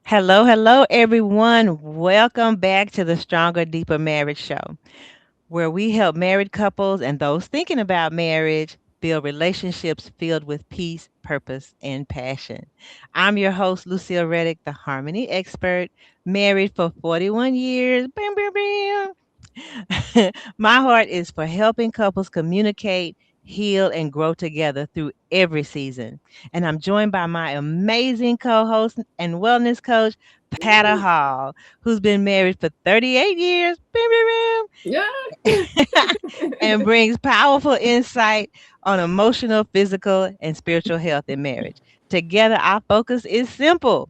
Hello, hello, everyone. Welcome back to the Stronger, Deeper Marriage Show, where we help married couples and those thinking about marriage build relationships filled with peace, purpose, and passion. I'm your host, Lucille Reddic, the Harmony Expert, married for 41 years. Bam, bam, bam. My heart is for helping couples communicate, heal, and grow together through every season. And I'm joined by my amazing co host and wellness coach, Pata Hall, who's been married for 38 years. Bam, bam, Yeah. bam. And brings powerful insight on emotional, physical, and spiritual health in marriage. Together, our focus is simple: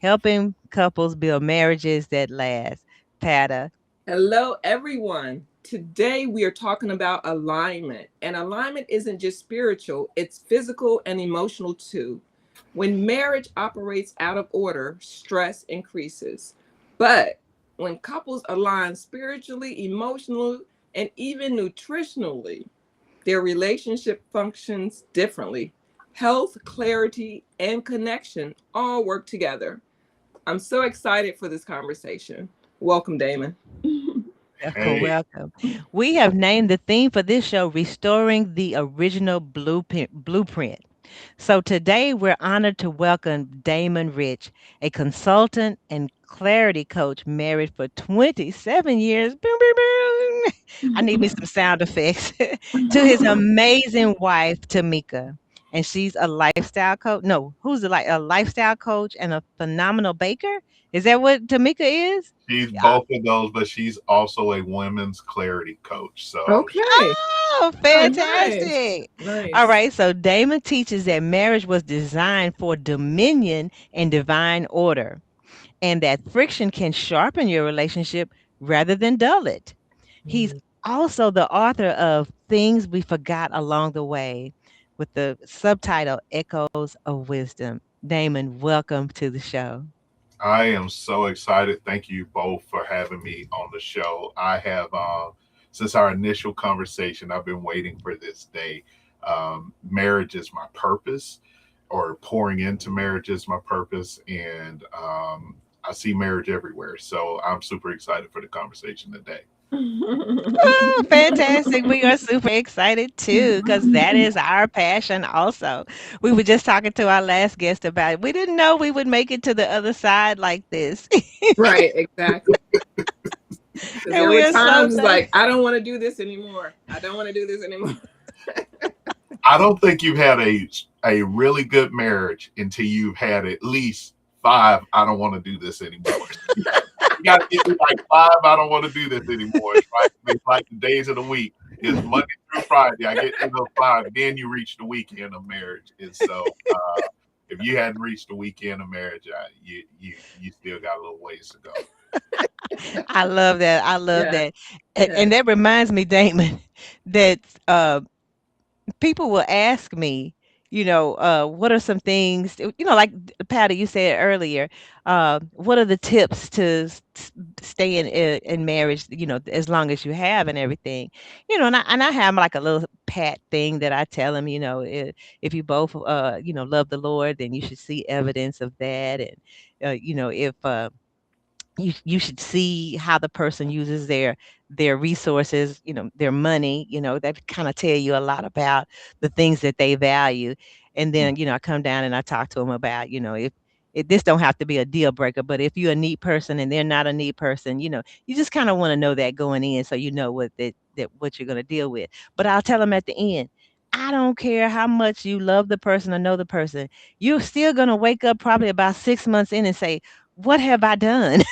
helping couples build marriages that last. Pata. Hello, everyone. Today we are talking about alignment. And alignment isn't just spiritual, it's physical and emotional too. When marriage operates out of order, stress increases. But when couples align spiritually, emotionally, and even nutritionally, their relationship functions differently. Health, clarity, and connection all work together. I'm so excited for this conversation. Welcome, Damon. Welcome, Hey, welcome. We have named the theme for this show Restoring the Original Blueprint. So today we're honored to welcome Damon Rich, a consultant and clarity coach married for 27 years. Boom, boom, boom. I need me some sound effects. To his amazing wife, Tamika. And she's a lifestyle coach. No, who's a lifestyle coach and a phenomenal baker? Is that what Tamika is? she's both of those, but she's also a women's clarity coach. So, Okay. Oh, Oh, nice. fantastic. All Nice. right. So Damon teaches that marriage was designed for dominion and divine order, and that friction can sharpen your relationship rather than dull it. He's Mhm. also the author of Things We Forgot Along the Way with the subtitle Echoes of Wisdom. Damon, welcome to the show. I am so excited. Thank you both for having me on the show. I have, since our initial conversation, I've been waiting for this day. Marriage is my purpose, or pouring into marriage is my purpose. And I see marriage everywhere. So, I'm super excited for the conversation today. Oh, fantastic. We are super excited too, because that is our passion also. We were just talking to our last guest about it. We didn't know we would make it to the other side like this. Right, exactly. Because And there we were are so times thankful. like, I don't want to do this anymore. I don't want to do this anymore. I don't think you've had a really good marriage until you've had at least five. I don't want to do this anymore. You got to get me like five. I don't want to do this anymore. It's like the days of the week. It's Monday through Friday. I get to those five. Then you reach the weekend of marriage. And so, if you hadn't reached the weekend of marriage, you still got a little ways to go. I love that. I love Yeah, that. yeah. And that reminds me, Damon, that people will ask me, what are some things, like Patty, you said earlier, what are the tips to stay in marriage, as long as you have and everything, and I have like a little pat thing that I tell them, if you both, love the Lord, then you should see evidence of that. And, if, you should see how the person uses their resources, their money, that kind of tell you a lot about the things that they value. And then, I come down and I talk to them about, if this don't have to be a deal breaker, but if you're a neat person and they're not a neat person, you just kind of want to know that going in, so you know that what you're going to deal with. But I'll tell them at the end, I don't care how much you love the person or know the person, you're still going to wake up probably about 6 months in and say, what have I done?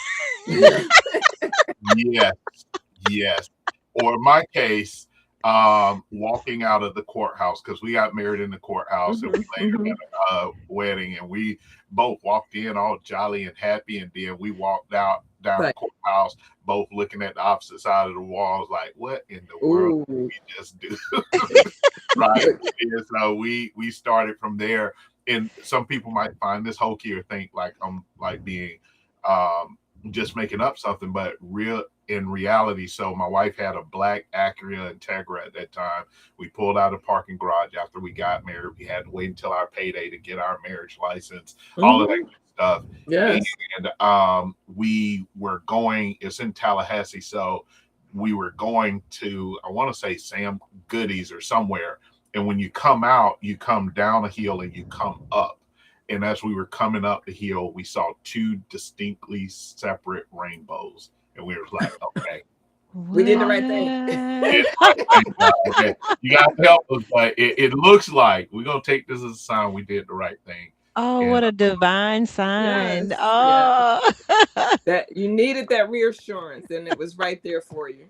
Yes, yes. Or in my case, walking out of the courthouse because we got married in the courthouse and we Hmm. later Hmm. had a wedding, and we both walked in all jolly and happy, and then we walked out down the Like, courthouse, both looking at the opposite side of the walls, like, what in the world did ooh. we just do? Right. And so we started from there. And some people might find this hokey or think like I'm like being um just making up something, but real in reality. So my wife had a black Acura Integra at that time. We pulled out of the parking garage after we got married. We had to wait until our payday to get our marriage license, all of that Hmm. good stuff. Yes. And we were going, it's in Tallahassee. So we were going to, I want to say Sam Goodies or somewhere. And when you come out, you come down a hill and you come up. And as we were coming up the hill, we saw two distinctly separate rainbows. And we were like, okay, We did the right thing. we What? did the right thing, God. Okay, you got to help us. But it looks like we're going to take this as a sign we did the right thing. Oh, And what a divine sign. Yes. Yeah. Oh. That you needed that reassurance, and it was right there for you.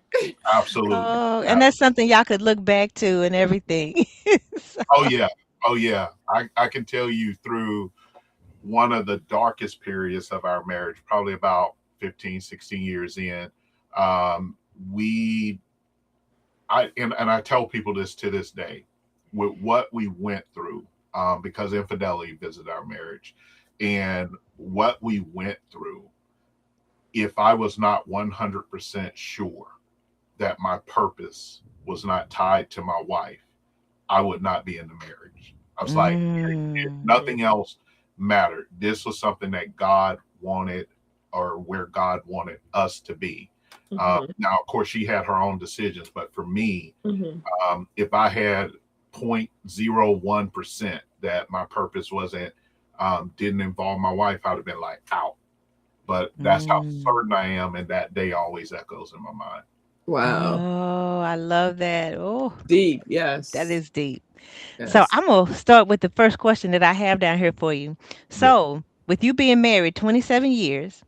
absolutely. Oh, and that's something y'all could look back to and everything. So Oh, yeah. Oh, yeah. I can tell you through one of the darkest periods of our marriage, probably about 15, 16 years in, um, we and I tell people this to this day, with what we went through, because infidelity visited our marriage, and what we went through. If I was not 100% sure that my purpose was not tied to my wife, I would not be in the marriage. I was like, mm, nothing else mattered. This was something that God wanted, or where God wanted us to be. Hmm. Now, of course, she had her own decisions, but for me, Hmm. if I had 0.01% that my purpose wasn't, didn't involve my wife, I'd have been like out. But that's how mm. certain I am, and that day always echoes in my mind. Wow. Oh, I love that. Oh, Deep. that Yes. is deep. So Yes. I'm gonna start with the first question that I have down here for you. Yeah. So, with you being married 27 years,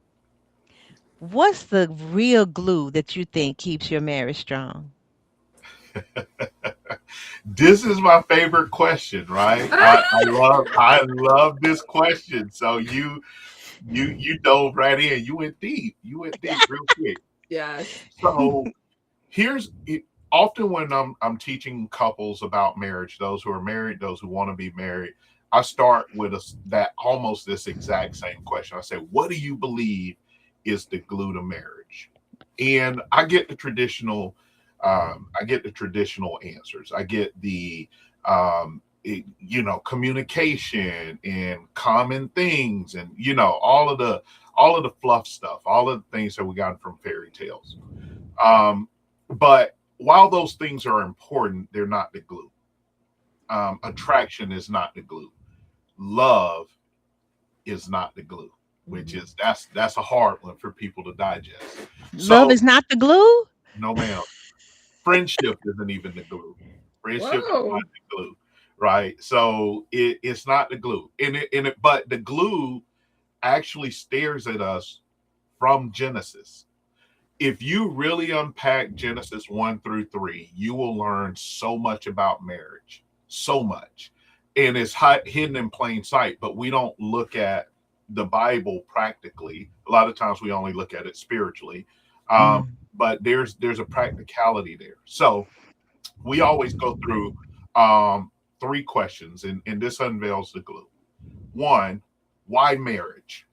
what's the real glue that you think keeps your marriage strong? This is my favorite question, right? I love this question. So you dove right in. You went deep. You went deep real quick. Yes. So here's it, often when I'm teaching couples about marriage, those who are married, those who want to be married, I start with that almost this exact same question. I say, "What do you believe is the glue to marriage?" And I get the traditional answers. I get the communication and common things, and all of the fluff stuff, all of the things that we got from fairy tales. Um, but while those things are important, they're not the glue. Attraction is not the glue. Love is not the glue, which Mhm. is that's a hard one for people to digest. Love So is not the glue? no, ma'am. Friendship isn't even the glue. Friendship is not Whoa. the glue, right? So it's not the glue, but the glue actually stares at us from Genesis. If you really unpack Genesis 1 through 3, you will learn so much about marriage, so much. And it's hidden in plain sight, but we don't look at the Bible practically. A lot of times we only look at it spiritually. Mm. But there's a practicality there. So we always go through um, 3 questions, and this unveils the glue. One, why marriage?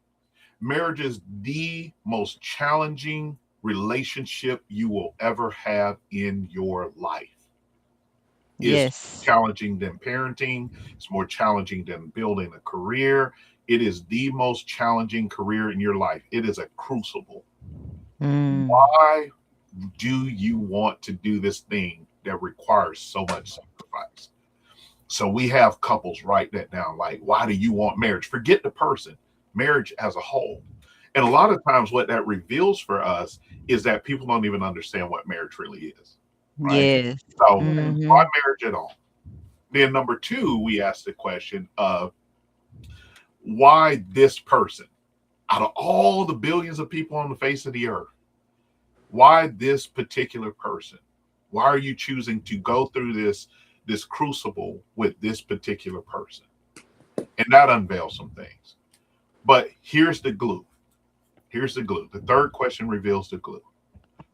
Marriage is the most challenging relationship you will ever have in your life. It's Yes. challenging than parenting. It's more challenging than building a career. It is the most challenging career in your life. It is a crucible. Mm. Why do you want to do this thing that requires so much sacrifice? So we have couples write that down. Like, why do you want marriage? Forget the person, marriage as a whole. And a lot of times, what that reveals for us is that people don't even understand what marriage really is, right? Yes. So, Right. why Mhm. marriage at all? Then, number two, we ask the question of why this person? Out of all the billions of people on the face of the earth, why this particular person? Why are you choosing to go through this crucible with this particular person? And that unveils some things. But here's the glue. Here's the glue. The third question reveals the glue.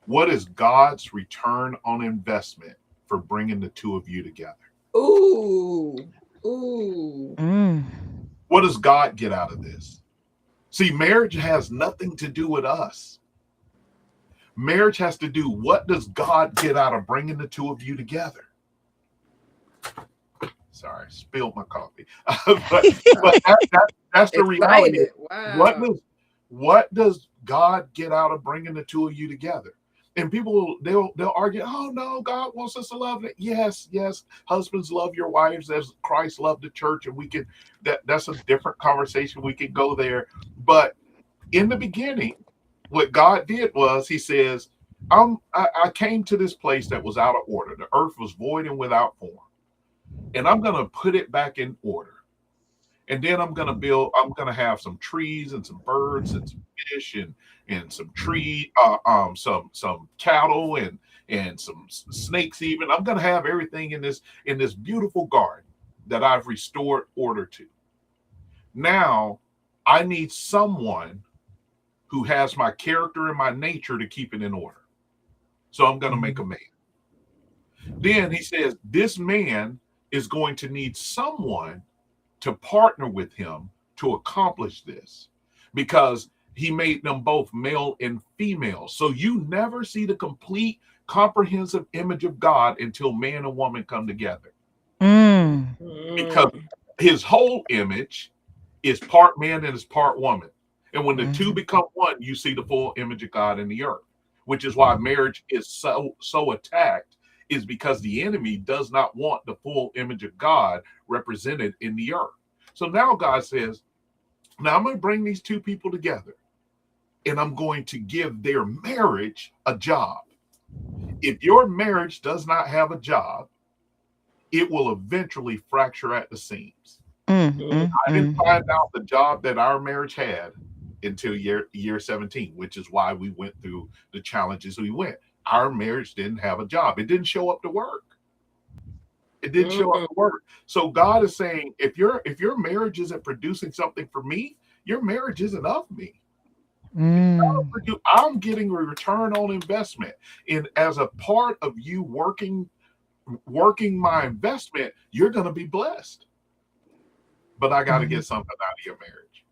What is God's return on investment for bringing the two of you together? Ooh. Ooh. Mm. What does God get out of this? See, marriage has nothing to do with us. Marriage has to do, what does God get out of bringing the two of you together? Sorry, spilled my coffee. But that's the reality. Excited. What Wow. does what does God get out of bringing the two of you together? And people they'll argue, oh no, God wants us to love it. Yes, yes, husbands love your wives as Christ loved the church, and we can that's a different conversation. We can go there. But in the beginning, what God did was He says, I came to this place that was out of order. The earth was void and without form, and I'm going to put it back in order. And then I'm going to have some trees and some birds and some fish and some some cattle and some snakes even. I'm going to have everything in this beautiful garden that I've restored order to. Now I need someone who has my character and my nature to keep it in order. So I'm going to make a man. Then he says, this man is going to need someone to partner with him to accomplish this because he made them both male and female. So you never see the complete comprehensive image of God until man and woman come together. Mm. Because Mm. his whole image is part man and is part woman. And when the two Mhm. become one, you see the full image of God in the earth, which is why marriage is so attacked, is because the enemy does not want the full image of God represented in the earth. So now God says, now I'm going to bring these two people together and I'm going to give their marriage a job. If your marriage does not have a job, it will eventually fracture at the seams. Mm, Mm. mm, I didn't mm. find out the job that our marriage had until year 17, which is why we went through the challenges we went. Our marriage didn't have a job. It didn't show up to work. It didn't show up Mm. to work. So God is saying, if your marriage isn't producing something for me, your marriage isn't of me. Mm. I'm getting a return on investment. And as a part of you working my investment, you're going to be blessed. But I got to Mhm. get something out of your marriage.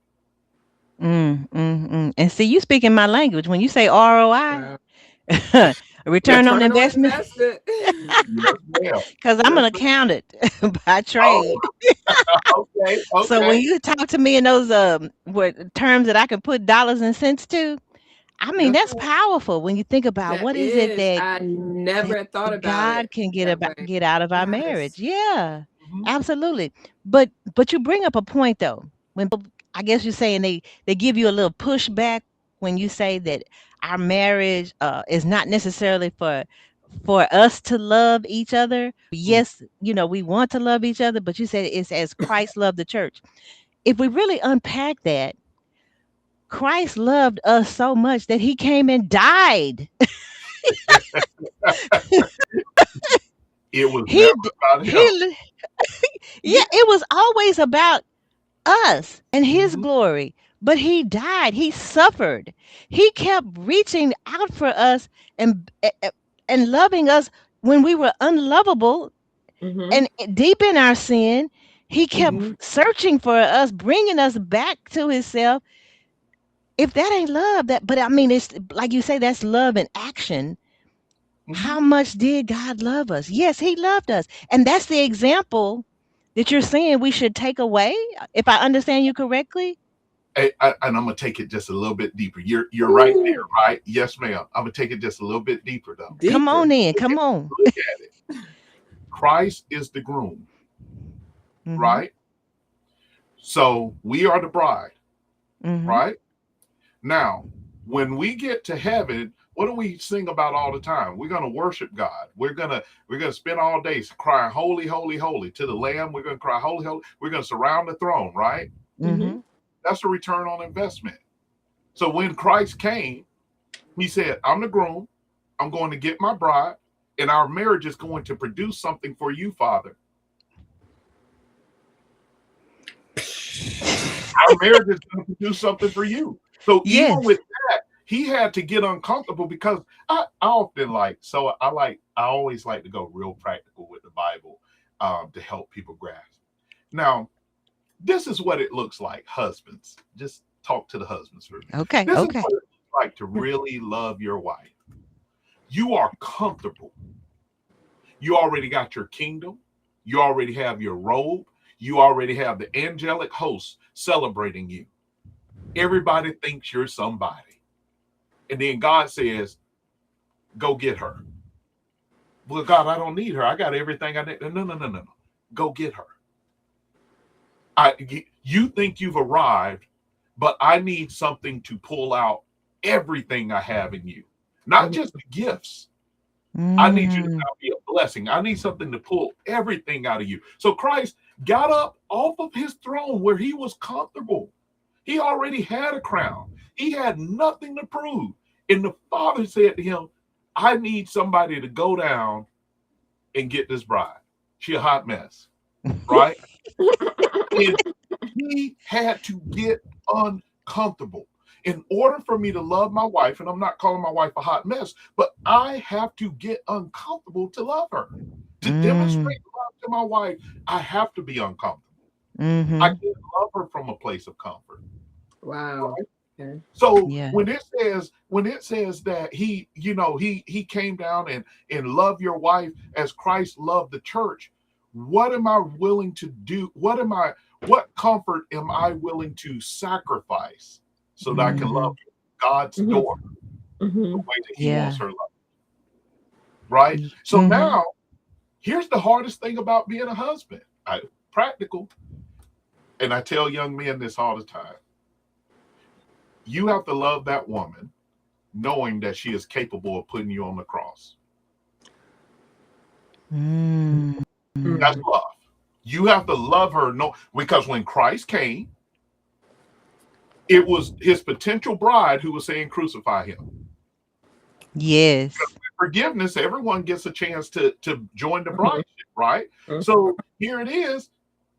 Mm, mm, mm. And see, you speaking my language when you say ROI, Wow. return Yes, on Return on investment, investment. yes, ma'am. because I'm Yes, an ma'am. accountant by Oh, trade. okay, So when okay. you talk to me in those what terms that I can put dollars and cents to, I mean Yes, that's ma'am. powerful when you think about That what is it is. that I never thought about God it can that way. get out of our marriage. Yes. Yeah, Mhm. absolutely. But you bring up a point though. When I guess you're saying they give you a little pushback when you say that our marriage is not necessarily for us to love each other. Mm. Yes, we want to love each other, but you said it's as Christ loved the church. If we really unpack that, Christ loved us so much that he came and died. It was He never d- about he him. li- yeah, Yeah. it was always about us and his Mhm. glory. But he died. He suffered. He kept reaching out for us and loving us when we were unlovable Mm-hmm. and deep in our sin. He kept Mhm. searching for us, bringing us back to himself. If that ain't love, that but I mean, it's like you say, that's love in action. Mhm. How much did God love us? Yes, he loved us. And that's the example that you're saying we should take away, if I understand you correctly. And I'm gonna take it just a little bit deeper. You're right Ooh, there, right? Yes, ma'am. I'm gonna take it just a little bit deeper though. Come on deeper. in. Look at Come on. look at it. Christ is the groom, Mhm. right? So we are the bride, Mhm. right? Now, when we get to heaven, what do we sing about all the time? We're gonna worship God. We're gonna spend all day crying, holy, holy, holy to the Lamb. We're gonna cry, holy, holy. We're gonna surround the throne, right? Mm-hmm. Mhm. That's a return on investment. So when Christ came, he said, I'm the groom. I'm going to get my bride, and our marriage is going to produce something for you, Father. Our marriage is going to produce something for you. So even Yes. with that, he had to get uncomfortable because I often I always like to go real practical with the Bible to help people grasp. Now, this is what it looks like, husbands. Just talk to the husbands for me. Okay. This is Okay. what it looks like to really love your wife. You are comfortable. You already got your kingdom. You already have your robe. You already have the angelic hosts celebrating you. Everybody thinks you're somebody. And then God says, go get her. Well, God, I don't need her. I got everything I need. No, no, no, no, no. Go get her. You think you've arrived, but I need something to pull out everything I have in you, not just the gifts. I need you to Mm. now be a blessing. I need something to pull everything out of you. So Christ got up off of his throne where he was comfortable. He already had a crown. He had nothing to prove. And the Father said to him, I need somebody to go down and get this bride. She a hot mess, right? And he had to get uncomfortable. In order for me to love my wife, and I'm not calling my wife a hot mess, but I have to get uncomfortable to love her. To Mm. demonstrate love to my wife, I have to be uncomfortable. I Mhm. can't love her from a place of comfort. Wow. Right? Okay. So Yeah. when it says that he came down and loved your wife as Christ loved the church, what am I willing to do? What comfort am I willing to sacrifice so that I can love Mhm. God's Mhm. daughter the Mhm. way that he wants Yeah. her loved? Right? So Mhm. now here's the hardest thing about being a husband. Practical, and I tell young men this all the time. You have to love that woman knowing that she is capable of putting you on the cross. Mm. That's Mm. love. You have to love her, no, because when Christ came, it was his potential bride who was saying, crucify him. Yes. Forgiveness, everyone gets a chance to join the Mhm. brideship, right? Mhm. So here it is.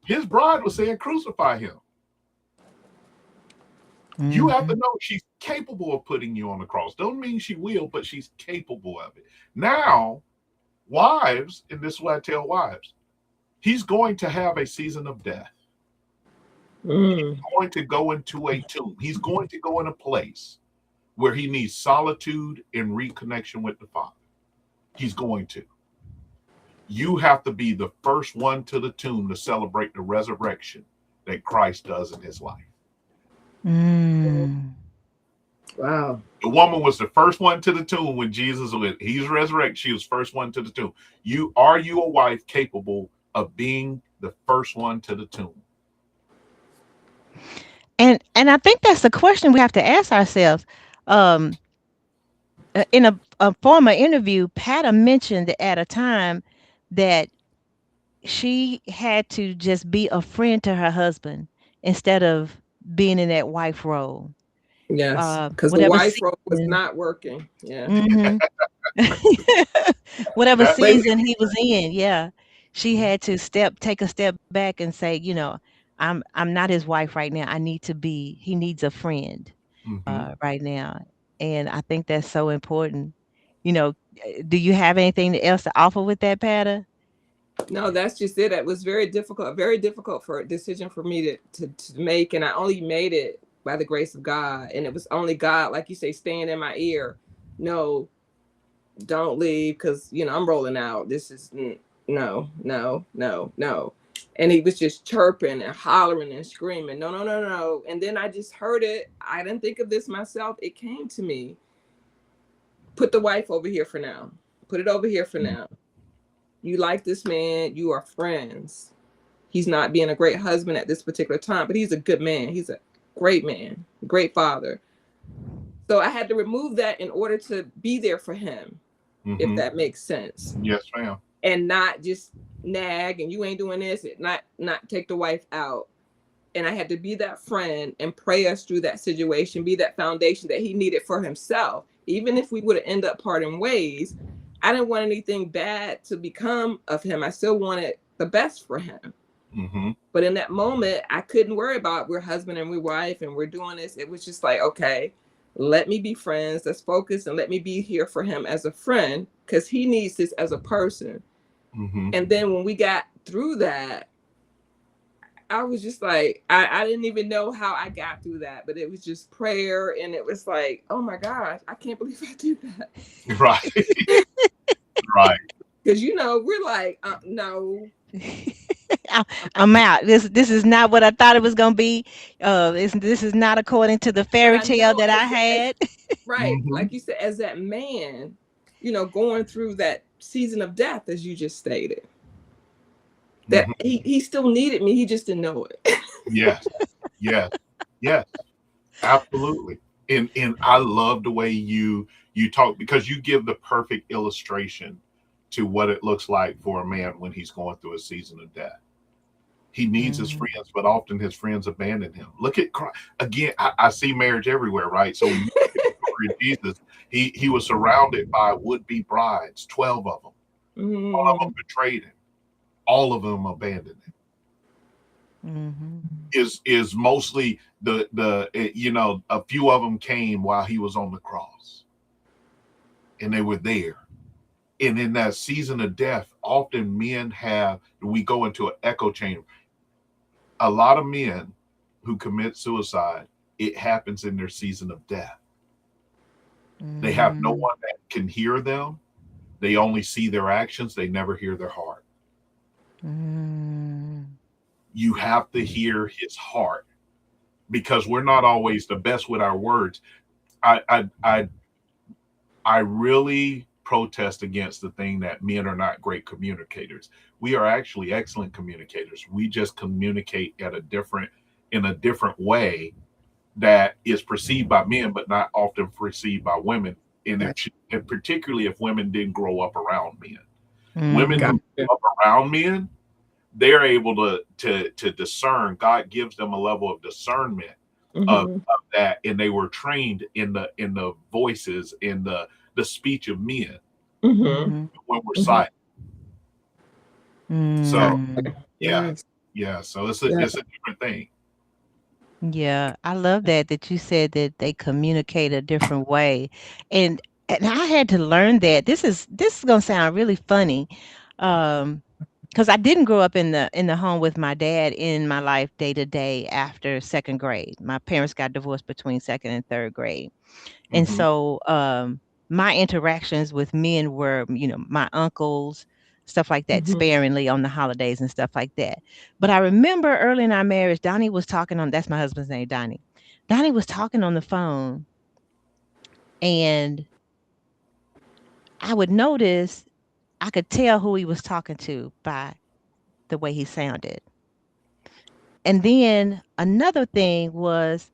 His bride was saying, crucify him. You have to Mhm. know she's capable of putting you on the cross. Don't mean she will, but she's capable of it. Now, wives, and this is what I tell wives, he's going to have a season of death. Mm. Going to go into a tomb. He's going to go in a place where he needs solitude and reconnection with the Father. He's going to. You have to be the first one to the tomb to celebrate the resurrection that Christ does in his life. Mm. Wow. The woman was the first one to the tomb when Jesus went. He's resurrected. She was first one to the tomb. You a wife capable of being the first one to the tomb? And I think that's the question we have to ask ourselves. Um, in a former interview, Pata mentioned at a time that she had to just be a friend to her husband instead of being in that wife role. Yes, because the Whatever wife role was season, not working. Yeah. hmm whatever That lady, season he was in, yeah, she had to take a step back and say, I'm not his wife right now. I need to be. He needs a friend mm-hmm. right now, and I think that's so important. You know, do you have anything else to offer with that, Pata? No, that's just it. It was very difficult for a decision for me to make. And I only made it by the grace of God. And it was only God, like you say, staying in my ear. No, don't leave because, I'm rolling out. This is no, no, no, no. And he was just chirping and hollering and screaming, no, no, no, no. And then I just heard it. I didn't think of this myself. It came to me. Put the wife over here for now. Put it over here for Mm-hmm. now. You like this man. You are friends. He's not being a great husband at this particular time, but he's a good man. He's a great man, great father. So I had to remove that in order to be there for him, if Mm-hmm. that makes sense, Yes, ma'am. and not just nag and you ain't doing this, not take the wife out. And I had to be that friend and pray us through that situation, be that foundation that he needed for himself. Even if we would have ended up parting ways, I didn't want anything bad to become of him. I still wanted the best for him. Mm-hmm. But in that moment, I couldn't worry about we're husband and we're wife and we're doing this. It was just like, okay, let me be friends. Let's focus and let me be here for him as a friend because he needs this as a person. Mm-hmm. And then when we got through that, I was just like, I didn't even know how I got through that, but it was just prayer. And it was like, oh my gosh, I can't believe I did Right. Right. that. Because, we're like, no. I- I'm out. This is not what I thought it was gonna be. This is not according to the But fairy I tale know that I as had. right, Hmm. like you said, as that man, going through that season of death, as you just stated, that Hmm. he still needed me. He just didn't know it. Yes, yes, yes, absolutely. And I love the way you talk, because you give the perfect illustration to what it looks like for a man when he's going through a season of death. He needs his Mhm. friends, but often his friends abandon him. Look at again. I see marriage everywhere, right? So when you look at the story of Jesus, he was surrounded by would be brides, 12 of them. All of them Mhm. betrayed him. All of them abandoned him. Mhm. Is mostly a few of them came while he was on the cross, and they were there. And in that season of death, often men have we go into an echo chamber. A lot of men who commit suicide, it happens in their season of death. They have no Mhm. one that can hear them. They only see their actions. They never hear their heart. Mhm. You have to hear his heart, because we're not always the best with our words. I really protest against the thing that men are not great communicators. We are actually excellent communicators. We just communicate in a different way that is perceived by men, but not often perceived by women. Right. And particularly if women didn't grow up around men. Women who Mhm. grew Gotcha. up around men, they're able to discern. God gives them a level of discernment Mhm. of that, and they were trained in the voices, in the speech of men Mhm. Mhm. when we're Mhm. silent. So Mm. yeah, Yes. yeah. So Yeah. it's a different thing. Yeah, I love that you said that they communicate a different way. And I had to learn that. This is gonna sound really funny. Because I didn't grow up in the home with my dad in my life day to day after second grade. My parents got divorced between second and third grade. And Hmm. so my interactions with men were, my uncles, stuff like that, Mhm. sparingly on the holidays and stuff like that. But I remember early in our marriage, Donnie was talking on, that's my husband's name, Donnie. Donnie was talking on the phone, and I would notice, I could tell who he was talking to by the way he sounded. And then another thing was,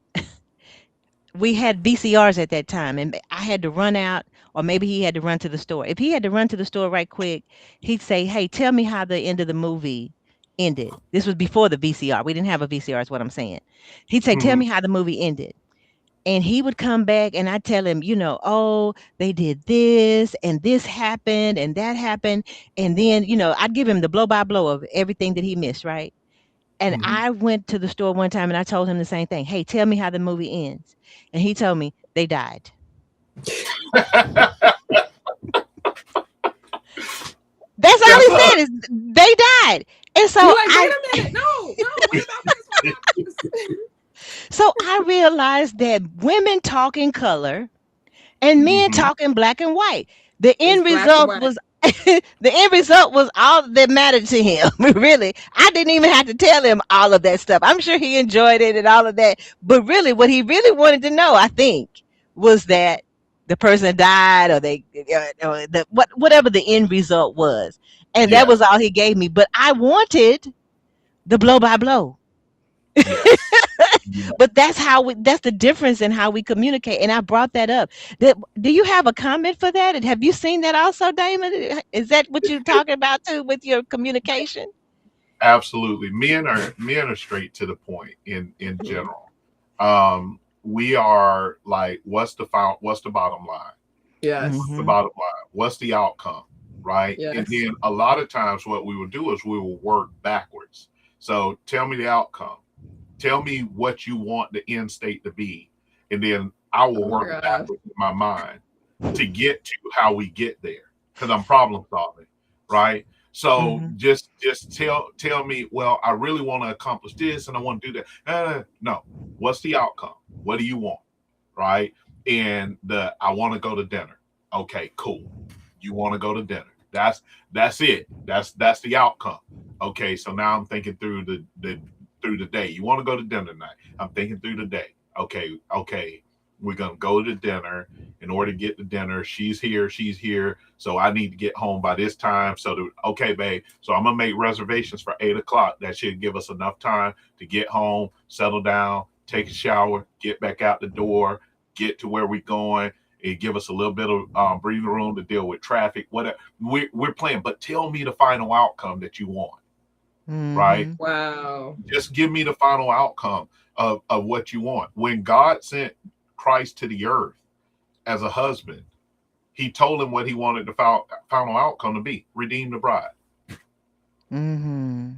we had VCRs at that time, and I had to run out, or maybe he had to run to the store. If he had to run to the store right quick, he'd say, "Hey, tell me how the end of the movie ended." This was before the VCR. We didn't have a VCR, is what I'm saying. He'd say, "Tell Hmm. me how the movie ended." And he would come back, and I'd tell him, "Oh, they did this, and this happened, and that happened." And then, I'd give him the blow by blow of everything that he missed, right? And Hmm. I went to the store one time and I told him the same thing. "Hey, tell me how the movie ends." And he told me they died. That's all That's he said is they died. And You're so like, wait I a minute. No, no. What about this? What about this? I realized that women talk in color and men hmm talk in black and white. The It's end black and result white. was the end result was all that mattered to him. Really, I didn't even have to tell him all of that stuff. I'm sure he enjoyed it and all of that, but really, what he really wanted to know, I think, was that the person died, or or whatever the end result was, and that Yes, was all he gave me. But I wanted the blow by blow. yes, yes. But that's the difference in how we communicate, and I brought that up. Do you have a comment for that? And have you seen that also, Damon? Is that what you're talking about too with your communication? Absolutely. Men are straight to the point in Mhm. general. We are like, what's the bottom line? Yes. What's the Mhm. bottom line? What's the outcome? Right. And Yes. then a lot of times what we will do is we will work backwards. So tell me the outcome. Tell me what you want the end state to be. And then I will Oh my work God. backwards in my mind to get to how we get there, because I'm problem solving, right? So Mhm. just tell me, well, I really want to accomplish this and I want to do that. No, what's the outcome? What do you want, right? And the I want to go to dinner. Okay, cool. You want to go to dinner. That's that's it. That's the outcome. Okay, so now I'm thinking through the through the day. You want to go to dinner tonight? I'm thinking through the day. Okay, we're gonna go to dinner. In order to get to dinner, she's here. So I need to get home by this time. Okay, babe. So I'm gonna make reservations for 8 o'clock. That should give us enough time to get home, settle down, take a shower, get back out the door, get to where we're going. It give us a little bit of breathing room to deal with traffic. Whatever we're playing, but tell me the final outcome that you want, right? Mm-hmm. Wow. Just give me the final outcome of what you want. When God sent Christ to the earth as a husband, he told him what he wanted the final outcome to be: redeem the bride. Mm-hmm.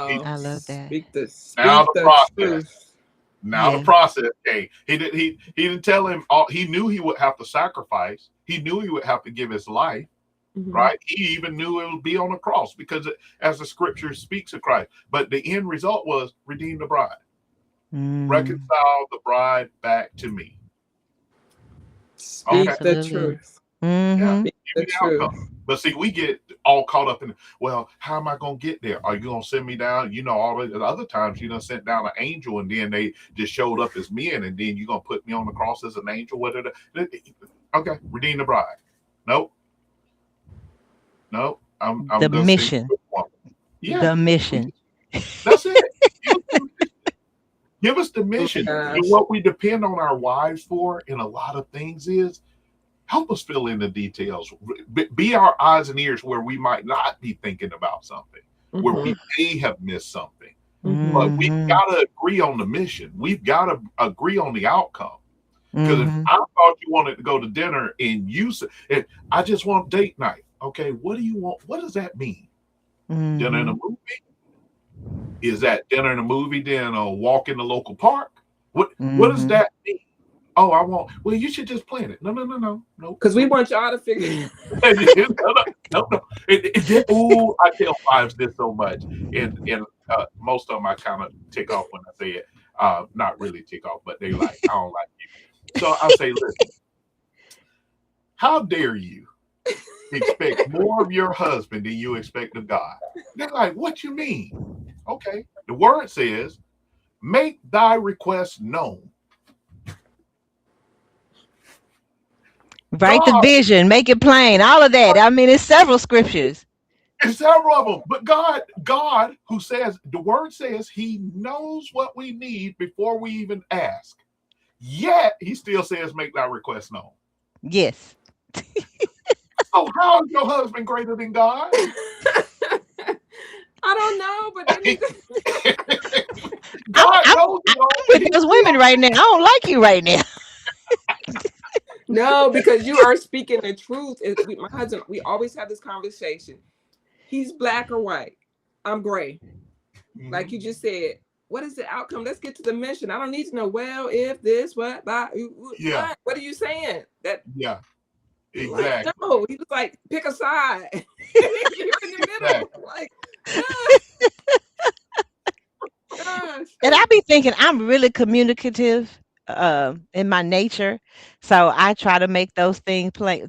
He, Wow. I love that. now Speak the the process. truth. Now the Yeah. process came. He didn't tell him all. He knew he would have to sacrifice. He knew he would have to give his life. Mhm. Right? He even knew it would be on the cross because as the scripture speaks of Christ. But the end result was redeem the bride, Mm. reconcile the bride back to me. Okay, Speak the Absolutely. truth. yeah, Mm-hmm. Speak give the me the outcome. truth. But see, we get all caught up in, well, how am I going to get there? Are you going to send me down? You know, all the other times you done sent down an angel and then they just showed up as men and then you're going to put me on the cross as an angel. Okay, redeem the bride. Nope, nope. I'm The going to send mission. you a woman. Yeah, The we, mission. that's it. Give us the mission. Give us the Oh my mission. And gosh. what we depend on our wives for in a lot of things is help us fill in the details. Be our eyes and ears where we might not be thinking about something, where Mhm. we may have missed something. Mhm. But we've Mm-hmm. got to agree on the mission. We've got to agree on the outcome. Because if Mm-hmm. I thought you wanted to go to dinner and you said, I just want date night. Okay, what do you want? What does that mean? Dinner in a Mm-hmm. movie? Is that dinner in a movie, then a walk in the local park? What does Mm-hmm. that mean? Oh, I want. Well, you should just plan it. No, no, no, no, no, Because we no, want y'all to figure no, no, no, no. Oh, I tell wives this so much, and most of them I kind of tick off when I say it. Not really tick off, but they like I don't like you. So I say, listen, how dare you expect more of your husband than you expect of God? They're like, what you mean? Okay, the word says, make thy request known. Write the God vision, make it plain, all of that. I mean, it's several scriptures. is several of them, but God, who says the word says He knows what we need before we even ask. Yet He still says, "Make thy request known." Yes. So how is your husband greater than God? I don't know, but then he I'm, God I'm, knows it all, I'm but with He those still women right now. I don't like you right now. no, because you are speaking the truth. My husband, we always have this conversation. He's black or white. I'm gray. Like Mhm. you just said, what is the outcome? Let's get to the mission. I don't need to know, well, if this, what, by, Yeah, what are you saying? That, yeah, like, exactly, no, he was like, pick a side. You're in the middle. exactly. Like, gosh. And I be thinking I'm really communicative in my nature. So I try to make those things plain,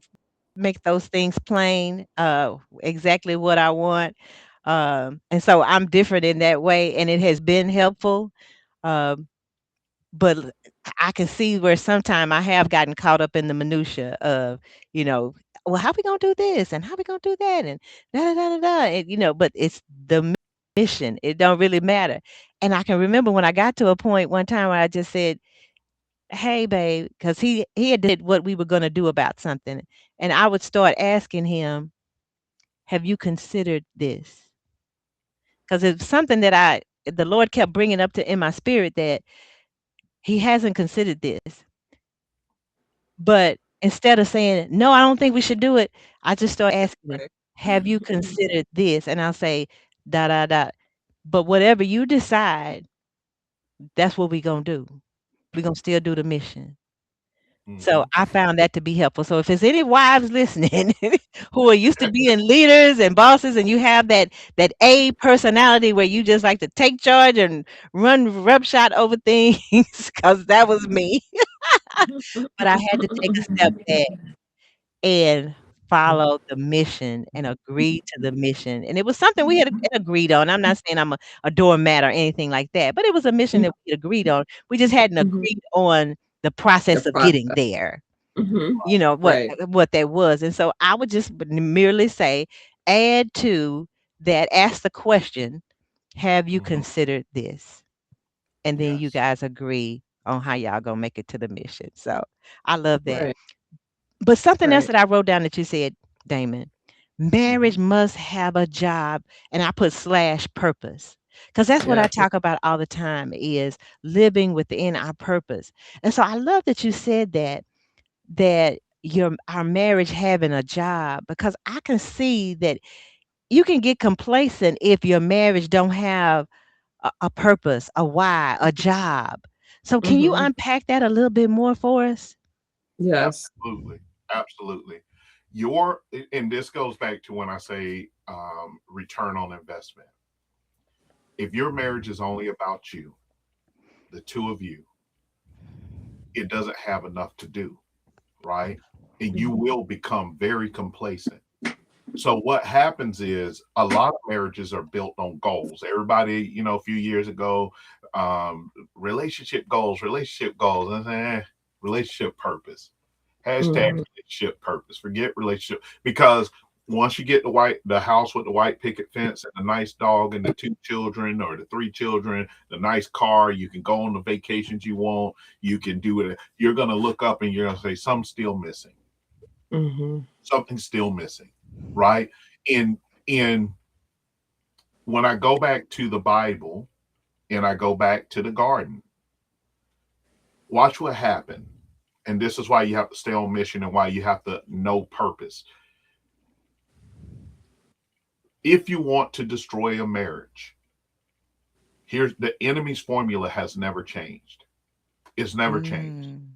exactly what I want. And so I'm different in that way and it has been helpful. Um, but I can see where sometime I have gotten caught up in the minutia of, you know, well, how we gonna do this and how we gonna do that and da da da da da. And, but it's the mission. It don't really matter. And I can remember when I got to a point one time where I just said, "Hey, babe," because he had did what we were gonna do about something, and I would start asking him, "Have you considered this?" Because it's something that the Lord kept bringing up to in my spirit that he hasn't considered this. But instead of saying, "No, I don't think we should do it," I just start asking him, Right. "Have you considered this?" And I'll say, "Da da da." But whatever you decide, that's what we gonna do. We gonna still do the mission. So Mhm. I found that to be helpful. So if there's any wives listening who are used to being leaders and bosses, and you have that A personality where you just like to take charge and run roughshod over things, because that was me. But I had to take a step back and follow the mission and agree to the mission. And it was something we had agreed on. I'm not saying I'm a doormat or anything like that, but it was a mission that we had agreed on. We just hadn't Mhm. agreed on the The process of getting process. there. Hmm. You know Right. what that was. And so I would just merely say, add to that, ask the question, have you Mhm. considered this? And then you Yes. guys agree on how y'all gonna make it to the mission. So I love that. Right. But something else Right. that I wrote down that you said, Damon, Mhm. marriage must have a job, and I put slash purpose. Because that's what Yeah. I talk about all the time is living within our purpose. And so I love that you said that your our marriage having a job, because I can see that you can get complacent if your marriage don't have a purpose, a why, a job. So can you Hmm. unpack that a little bit more for us? Yes. Absolutely. Absolutely. Your and this goes back to when I say return on investment. If your marriage is only about you, the two of you, it doesn't have enough to do, right? And you Hmm. will become very complacent. So what happens is a lot of marriages are built on goals. Everybody, a few years ago, relationship goals, and relationship purpose. Hashtag Hmm. relationship purpose. Forget relationship because once you get the house with the white picket fence and the nice dog and the two children or the three children, the nice car, you can go on the vacations you want. You can do it. You're gonna look up and you're gonna say something's still missing. Hmm. Something's still missing, right? In in when I go back to the Bible and I go back to the garden, watch what happened. And this is why you have to stay on mission and why you have to know purpose. If you want to destroy a marriage, here's the enemy's formula has never changed. It's never changed. Mm.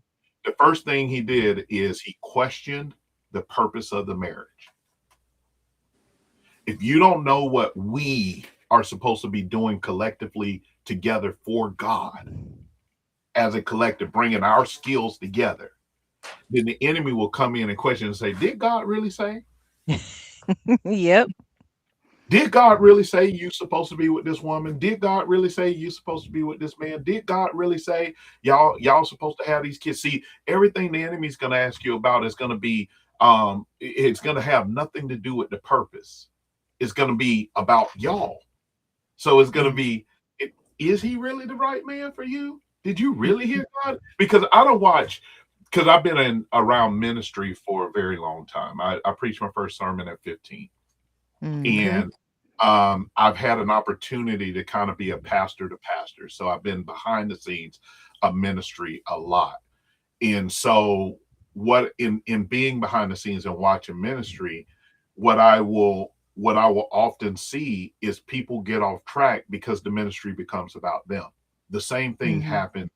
The first thing he did is he questioned the purpose of the marriage. If you don't know what we are supposed to be doing collectively together for God as a collective, bringing our skills together, then the enemy will come in and question and say, did God really say? Yep. Did God really say you supposed to be with this woman? Did God really say you supposed to be with this man? Did God really say y'all supposed to have these kids? See, everything the enemy's gonna ask you about is gonna be it's gonna have nothing to do with the purpose. It's gonna be about y'all. So it's gonna Mm. be, is he really the right man for you? Did you really hear God? Because I don't watch because I've been in around ministry for a very long time. I preached my first sermon at 15. Mhm. Okay. And I've had an opportunity to kind of be a pastor to pastor. So I've been behind the scenes of ministry a lot. And so what in being behind the scenes and watching ministry, what I will often see is people get off track because the ministry becomes about them. The same thing Mhm. happens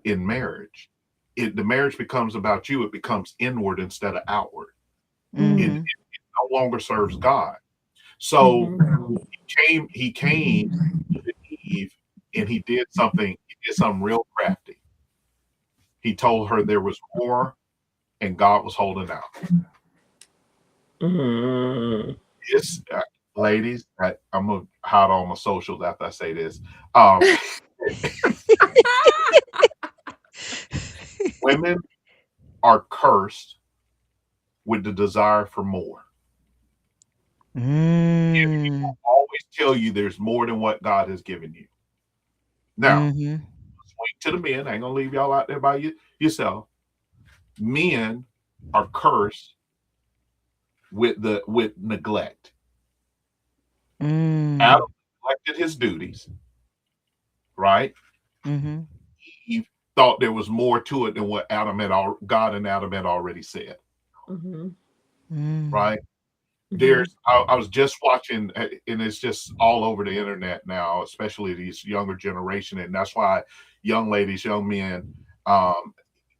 in marriage. The marriage becomes about you, it becomes inward instead of outward. It Mhm. Hmm. no longer serves God. So Hmm. he came to Eve and he did something real crafty. He told her there was more and God was holding out. Hmm. This, ladies, I'm gonna hide all my socials after I say this. Um, women are cursed with the desire for more. He Mm. will always tell you there's more than what God has given you. Now, Mhm. swing to the men. I ain't gonna leave y'all out there by yourself. Men are cursed with neglect. Mm. Adam neglected his duties, right? Mhm. Eve thought there was more to it than what God and Adam had already said, Hmm. Mm. right? Hmm. I was just watching, and it's just all over the internet now, especially these younger generation, and that's why young ladies, young men, um,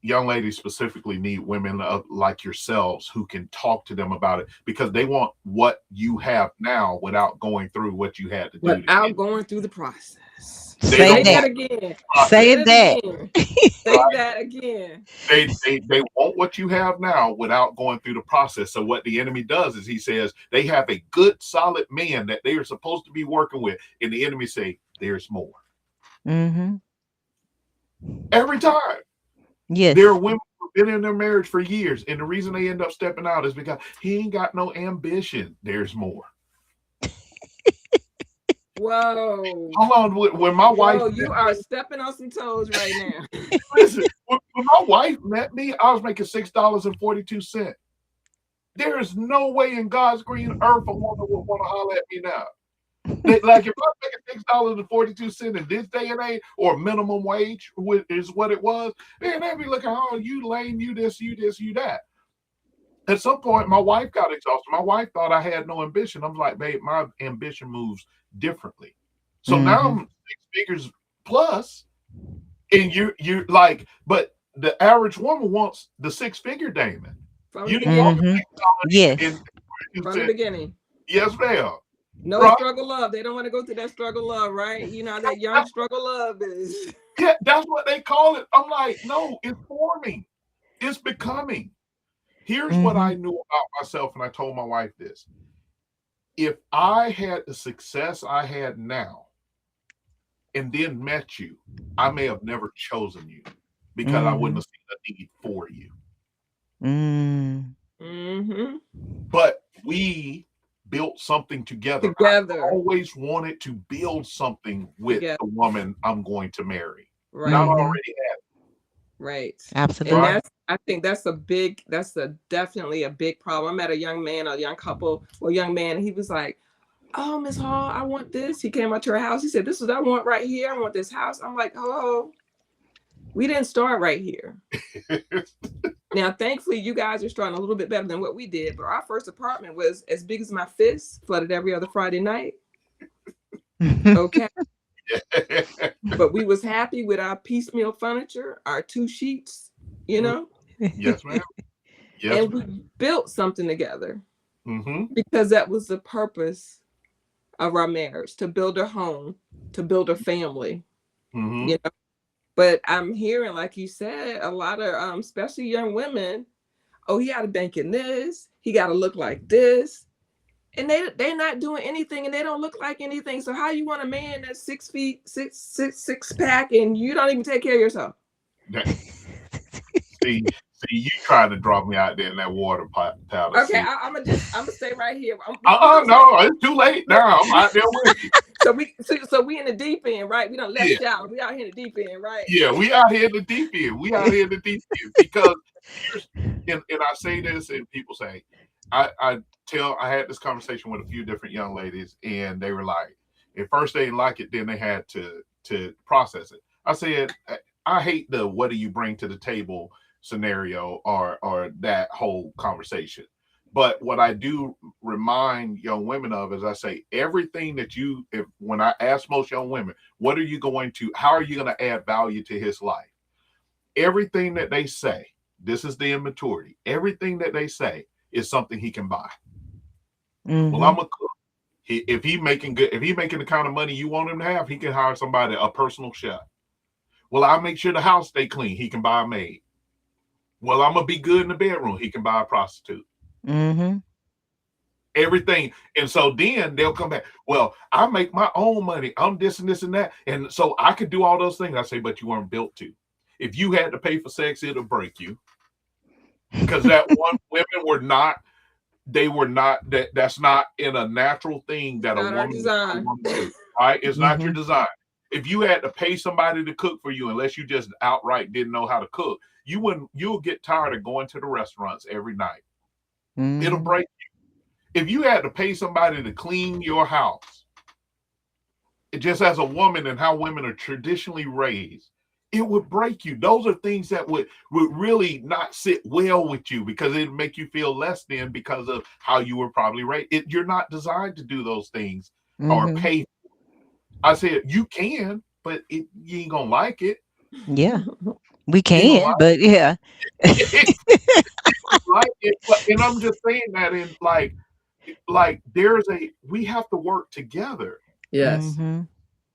young ladies specifically need women like yourselves who can talk to them about it, because they want what you have now without going through what you had to do to Without get. going through the process. They Say don't Say that. that want again. the process, Say Say it that. again. Say right? that again. They want what you have now without going through the process. So what the enemy does is he says they have a good solid man that they are supposed to be working with, and the enemy say there's more. Mhm. Every time. There are Yes. women who've been in their marriage for years, and the reason they end up stepping out is because he ain't got no ambition. There's more. Whoa. Hold on, when my wife Whoa, met you are me, stepping on some toes right now. listen, when my wife met me, I was making $6.42. There is no way in God's green earth a woman would want to holler at me now. Like if I'm making $6.42 in this day and age, or minimum wage is what it was, man, they'd be looking, oh, you lame, you this, you this, you that. At some point, my wife got exhausted. My wife thought I had no ambition. I'm like, babe, my ambition moves differently. So now Mhm. I'm 6 figures plus, and you're like, but the average woman wants the 6 figure Damon. From the You didn't want beginning. Mhm. the Yes. and you From the said, beginning. yes, ma'am. No Right? struggle love. They don't want to go through that struggle love, right? You know how that young struggle love is. Yeah, that's what they call it. I'm like, no, it's forming, it's becoming. Here's what I Mhm. knew about myself, and I told my wife this. If I had the success I had now and then met you, I may have never chosen you because I wouldn't Mhm. have seen a need for you. Mm. Mm-hmm. But we built something together. I Together. always wanted to build something with Together. the woman I'm going to marry. Not Right. Mhm. already Right. had, And right? Absolutely. I think that's a definitely a big problem. I met a young man, a young couple, well, young man, and he was like, oh, Miss Hall, I want this. He came out to her house. He said, this is what I want right here. I want this house. I'm like, oh, we didn't start right here. Now, thankfully, you guys are starting a little bit better than what we did, but our first apartment was as big as my fist, flooded every other Friday night. Okay. But we was happy with our piecemeal furniture, our two sheets, you know, Yes, ma'am. Yes, and ma'am. we built something together Mm-hmm. because that was the purpose of our marriage, to build a home, to build a family, Mm-hmm. you know. But I'm hearing, like you said, a lot of especially young women, oh, he gotta bank in this, he gotta look like this. And they're not doing anything and they don't look like anything. So how you want a man that's 6 feet, six pack, and you don't even take care of yourself? That, see, you trying to draw me out there in that water powder. Okay, See, I'm gonna stay right here. We gonna stay. no, it's too late Yeah. now. I'm out there with you. So we in the deep end, right? We done Yeah, left y'all. We out here in the deep end, right? yeah, we out here in the deep end. We out here in the deep end because here's, and I say this, and people say, I had this conversation with a few different young ladies, and they were like, at first they didn't like it, then they had to process it. I said, I hate the what do you bring to the table scenario, or that whole conversation. But what I do remind young women of is I say everything that if when I ask most young women, what are you going to, how are you going to add value to his life? Everything that they say, this is the immaturity. Everything that they say is something he can buy. Well, I'm Mhm. a cook. If he making good, if he making the kind of money you want him to have, he can hire somebody, a personal chef. Well, I make sure the house stay clean. He can buy a maid. Well, I'm gonna be good in the bedroom. He can buy a prostitute. Mhm. Everything, and so then they'll come back. Well, I make my own money. I'm this and this and that, and so I could do all those things. I say, but you weren't built to. If you had to pay for sex, it'll break you because that one women were not. They were not that's not in a natural thing that a Not our woman design. would do. Right? It's not your Mhm. design. If you had to pay somebody to cook for you, unless you just outright didn't know how to cook, you'll get tired of going to the restaurants every night. It'll Mhm. break. If you had to pay somebody to clean your house, just as a woman and how women are traditionally raised, it would break you. Those are things that would really not sit well with you because it'd make you feel less than because of how you were probably raised. You're not designed to do those things or Mhm. pay. I said you can, but you ain't gonna like it. Yeah. We in life. can, but yeah. Right? And I'm just saying that in there's we have to work together. Yes. Mhm.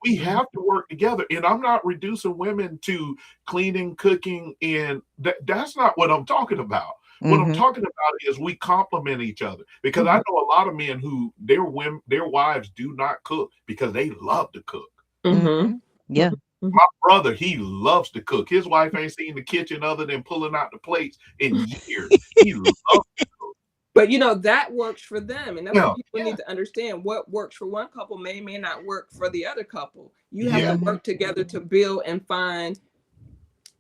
We Mhm. have to work together. And I'm not reducing women to cleaning, cooking, and that's not what I'm talking about. What I'm Mhm. talking about is we complement each other. Because I Mhm. know a lot of men who their wives do not cook because they love to cook. Mhm. Mhm. Yeah. My brother, he loves to cook. His wife ain't seen the kitchen other than pulling out the plates in years. He loves to cook. But that works for them, and that's what Yeah, people yeah, need to understand. What works for one couple may not work for the other couple. You have yeah, to Mhm. work together to build and find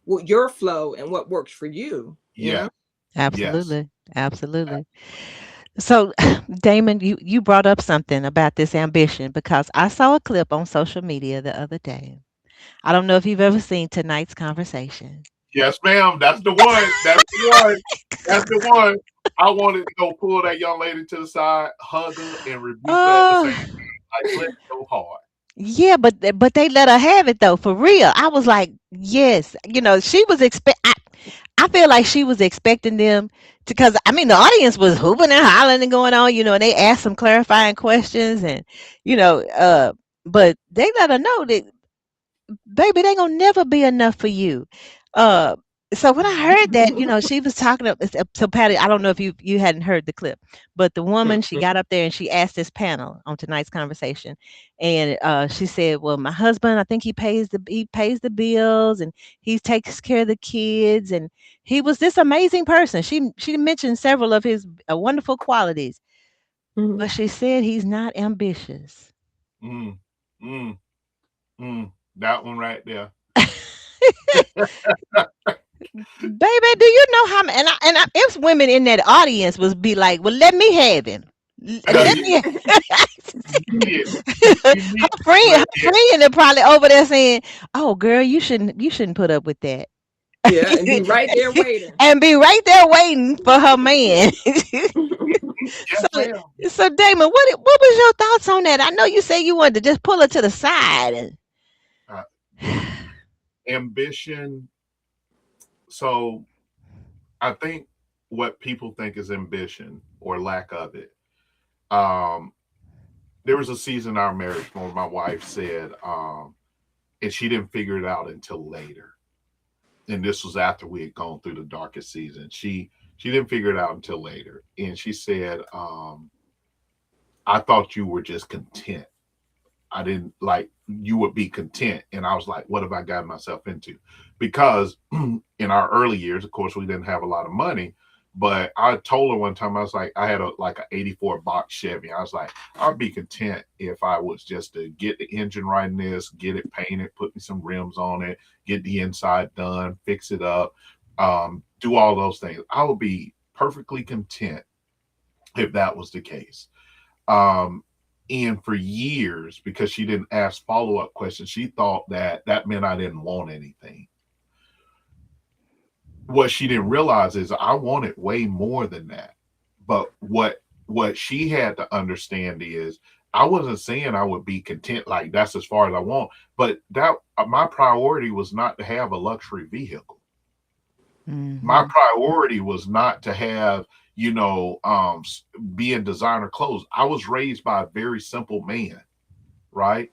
what your flow and what works for you. You yeah, know. yes. Absolutely. Absolutely. So, Damon, you brought up something about this ambition because I saw a clip on social media the other day. I don't know if you've ever seen tonight's conversation. Yes, ma'am. That's the one. That's the one. That's the one. I wanted to go pull that young lady to the side, hug her, and rebuke her at the same Oh, time. Like, bless your heart. yeah, but they let her have it though, for real. I was like, yes, she was I feel like she was expecting them to, because I mean the audience was hooping and hollering and going on, and they asked some clarifying questions, and you know, uh, but they let her know that, baby, they gonna never be enough for you. Uh, so when I heard that, she was talking to Patty. I don't know if you hadn't heard the clip, but the woman, she got up there and she asked this panel on tonight's conversation, and she said, "Well, my husband, I think he pays the bills and he takes care of the kids, and he was this amazing person." She mentioned several of his wonderful qualities, but Mhm. she said he's not ambitious. Mm, mm, that one right there. Baby, do you know how if women in that audience was be like, "Well, let me have him. Let You me." immediately, immediately, her friend, but her friend, are probably over there saying, "Oh, girl, you shouldn't put up with that," Yeah, and be right there waiting. and be right there waiting for her man. yes, so, ma'am. so Damon, what was your thoughts on that? I know you said you wanted to just pull her to the side, and Uh, ambition. So I think what people think is ambition or lack of it. Um, there was a season in our marriage where my wife said, and she didn't figure it out until later. And this was after we had gone through the darkest season. She didn't figure it out until later, and she said, "I thought you were just content. I didn't like you would be content." And I was like, "What have I gotten myself into?" Because in our early years, of course, we didn't have a lot of money. But I told her one time, I was like, I had a '84 box Chevy. I was like, I'd be content if I was just to get the engine right in this, get it painted, put me some rims on it, get the inside done, fix it up, do all those things. I would be perfectly content if that was the case. Um, and for years, because she didn't ask follow up questions, she thought that that meant I didn't want anything. What she didn't realize is I wanted way more than that. But what she had to understand is I wasn't saying I would be content like that's as far as I want, but that my priority was not to have a luxury vehicle. My hmm priority was not to have be in designer clothes. I was raised by a very simple man, right?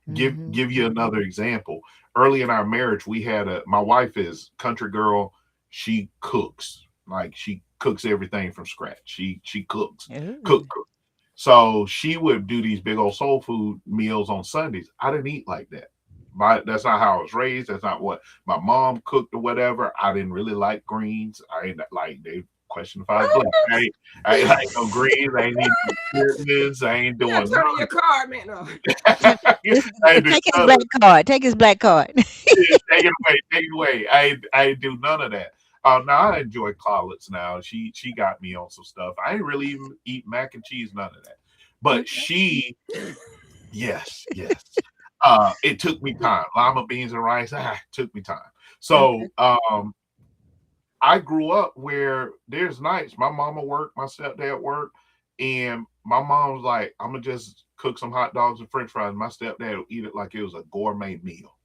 hmm Give you another example. Early in our marriage, we had a my wife is country girl. She cooks. Like she cooks everything from scratch. She cooks. Ooh. Cook. So she would do these big old soul food meals on Sundays. I didn't eat like that. That's not how I was raised. That's not what my mom cooked or whatever. I didn't really like greens. I ain't like they question if I was black. I ain't like no greens. I ain't eating no chitlins. I ain't Yeah, doing turn in your card, man. No. I ain't do Take his none black of card. Take his black card. it. Take it away. Take it away. I ain't do none of that. Now I enjoy collards. Now she got me on some stuff. I ain't really even eat mac and cheese. None of that. But Okay. she, yes, yes. It took me time. Lima beans and rice. Took me time. So Okay. I grew up where there's nights my mama worked, my stepdad worked, and my mom was like, "I'm gonna just cook some hot dogs and French fries." My stepdad would eat it like it was a gourmet meal.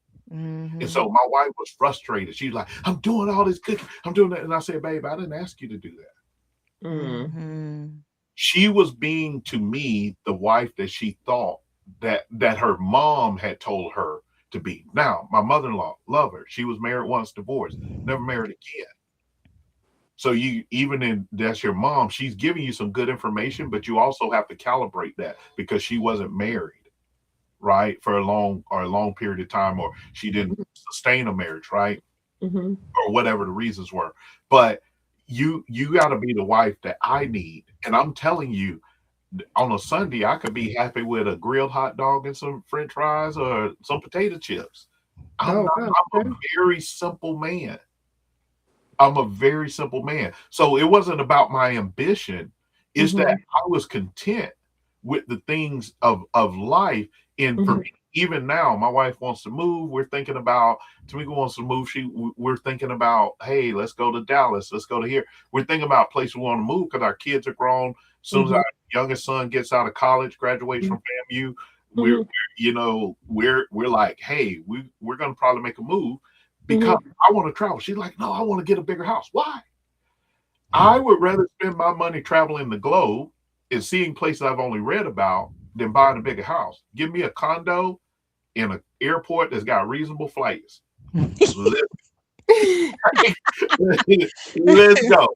And so Mhm. my wife was frustrated. She's like, I'm doing all this cooking. I'm doing that. And I said, babe, I didn't ask you to do that. Mm. Mhm. She was being to me the wife that she thought that her mom had told her to be. Now, my mother-in-law, love her. She was married once, divorced, never married again. So you even in that's your mom, she's giving you some good information, but you also have to calibrate that because she wasn't married, right, for a long period of time, or she didn't sustain a marriage, right? Mm-hmm. Or whatever the reasons were. But you got to be the wife that I need. And I'm telling you, on a Sunday, I could be happy with a grilled hot dog and some French fries or some potato chips. I'm Oh not. wow. I'm a Okay. very simple man. I'm a very simple man. So it wasn't about my ambition. It's that Mm-hmm. I was content with the things of life. And for Mm-hmm. me, even now, my wife wants to move. We're thinking about Tamika wants to move. We're thinking about, hey, let's go to Dallas. Let's go to here. We're thinking about places we want to move because our kids are grown. As soon as Mm-hmm. our youngest son gets out of college, graduates from FAMU, Mm-hmm. we're like, hey, we're gonna probably make a move because Mm-hmm. I want to travel. She's like, no, I want to get a bigger house. Why? I would rather spend my money traveling the globe and seeing places I've only read about than buying a bigger house. Give me a condo in an airport that's got reasonable flights. Let's, let's go.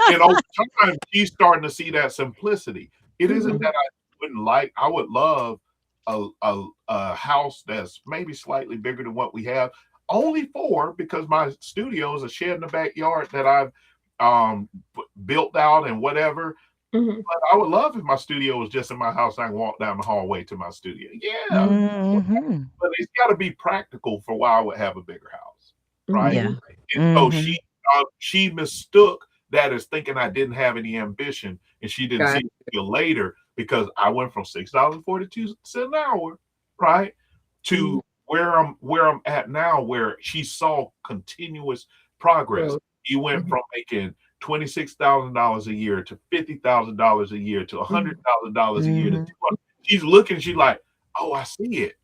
And over time, she's starting to see that simplicity. It isn't Mm-hmm. that I wouldn't like, I would love a house that's maybe slightly bigger than what we have, only for because my studio is a shed in the backyard that I've built out and whatever. Mm-hmm. But I would love if my studio was just in my house. I can walk down the hallway to my studio. Yeah, Mhm. but it's got to be practical for why I would have a bigger house, right? Mm-hmm. Yeah. And so Mhm. she mistook that as thinking I didn't have any ambition, and she didn't see Got it until later because I went from $6.42 an hour, right, mm-hmm. to where I'm at now, where she saw continuous progress. Growth. He went Mm-hmm. from making $26,000 a year to $50,000 a year to Mm-hmm. $100,000 a year to Mhm. 200. She's looking, she's like, oh, I see it.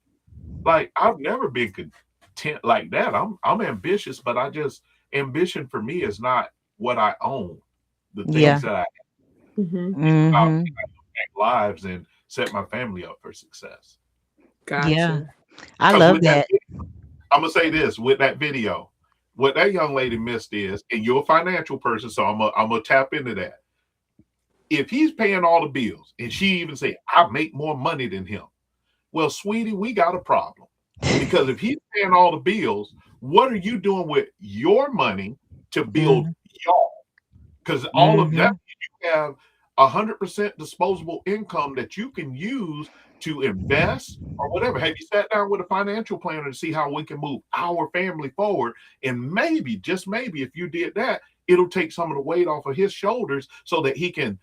Like I've never been content like that. I'm ambitious, but I just ambition for me is not what I own. The things Yeah. that I Mm-hmm. it's about Mhm. impact lives and set my family up for success. Yeah. Gotcha. I Because love with that, that. I'm gonna say this with that video, what that young lady missed is, and you're a financial person, so I'm gonna tap into that. If he's paying all the bills, and she even say, I make more money than him. Well, sweetie, we got a problem. Because if he's paying all the bills, what are you doing with your money to build Mhm. y'all? Because all of that, Mhm. you have 100% disposable income that you can use to invest or whatever. Have you sat down with a financial planner to see how we can move our family forward? And maybe, just maybe, if you did that, it'll take some of the weight off of his shoulders so that he can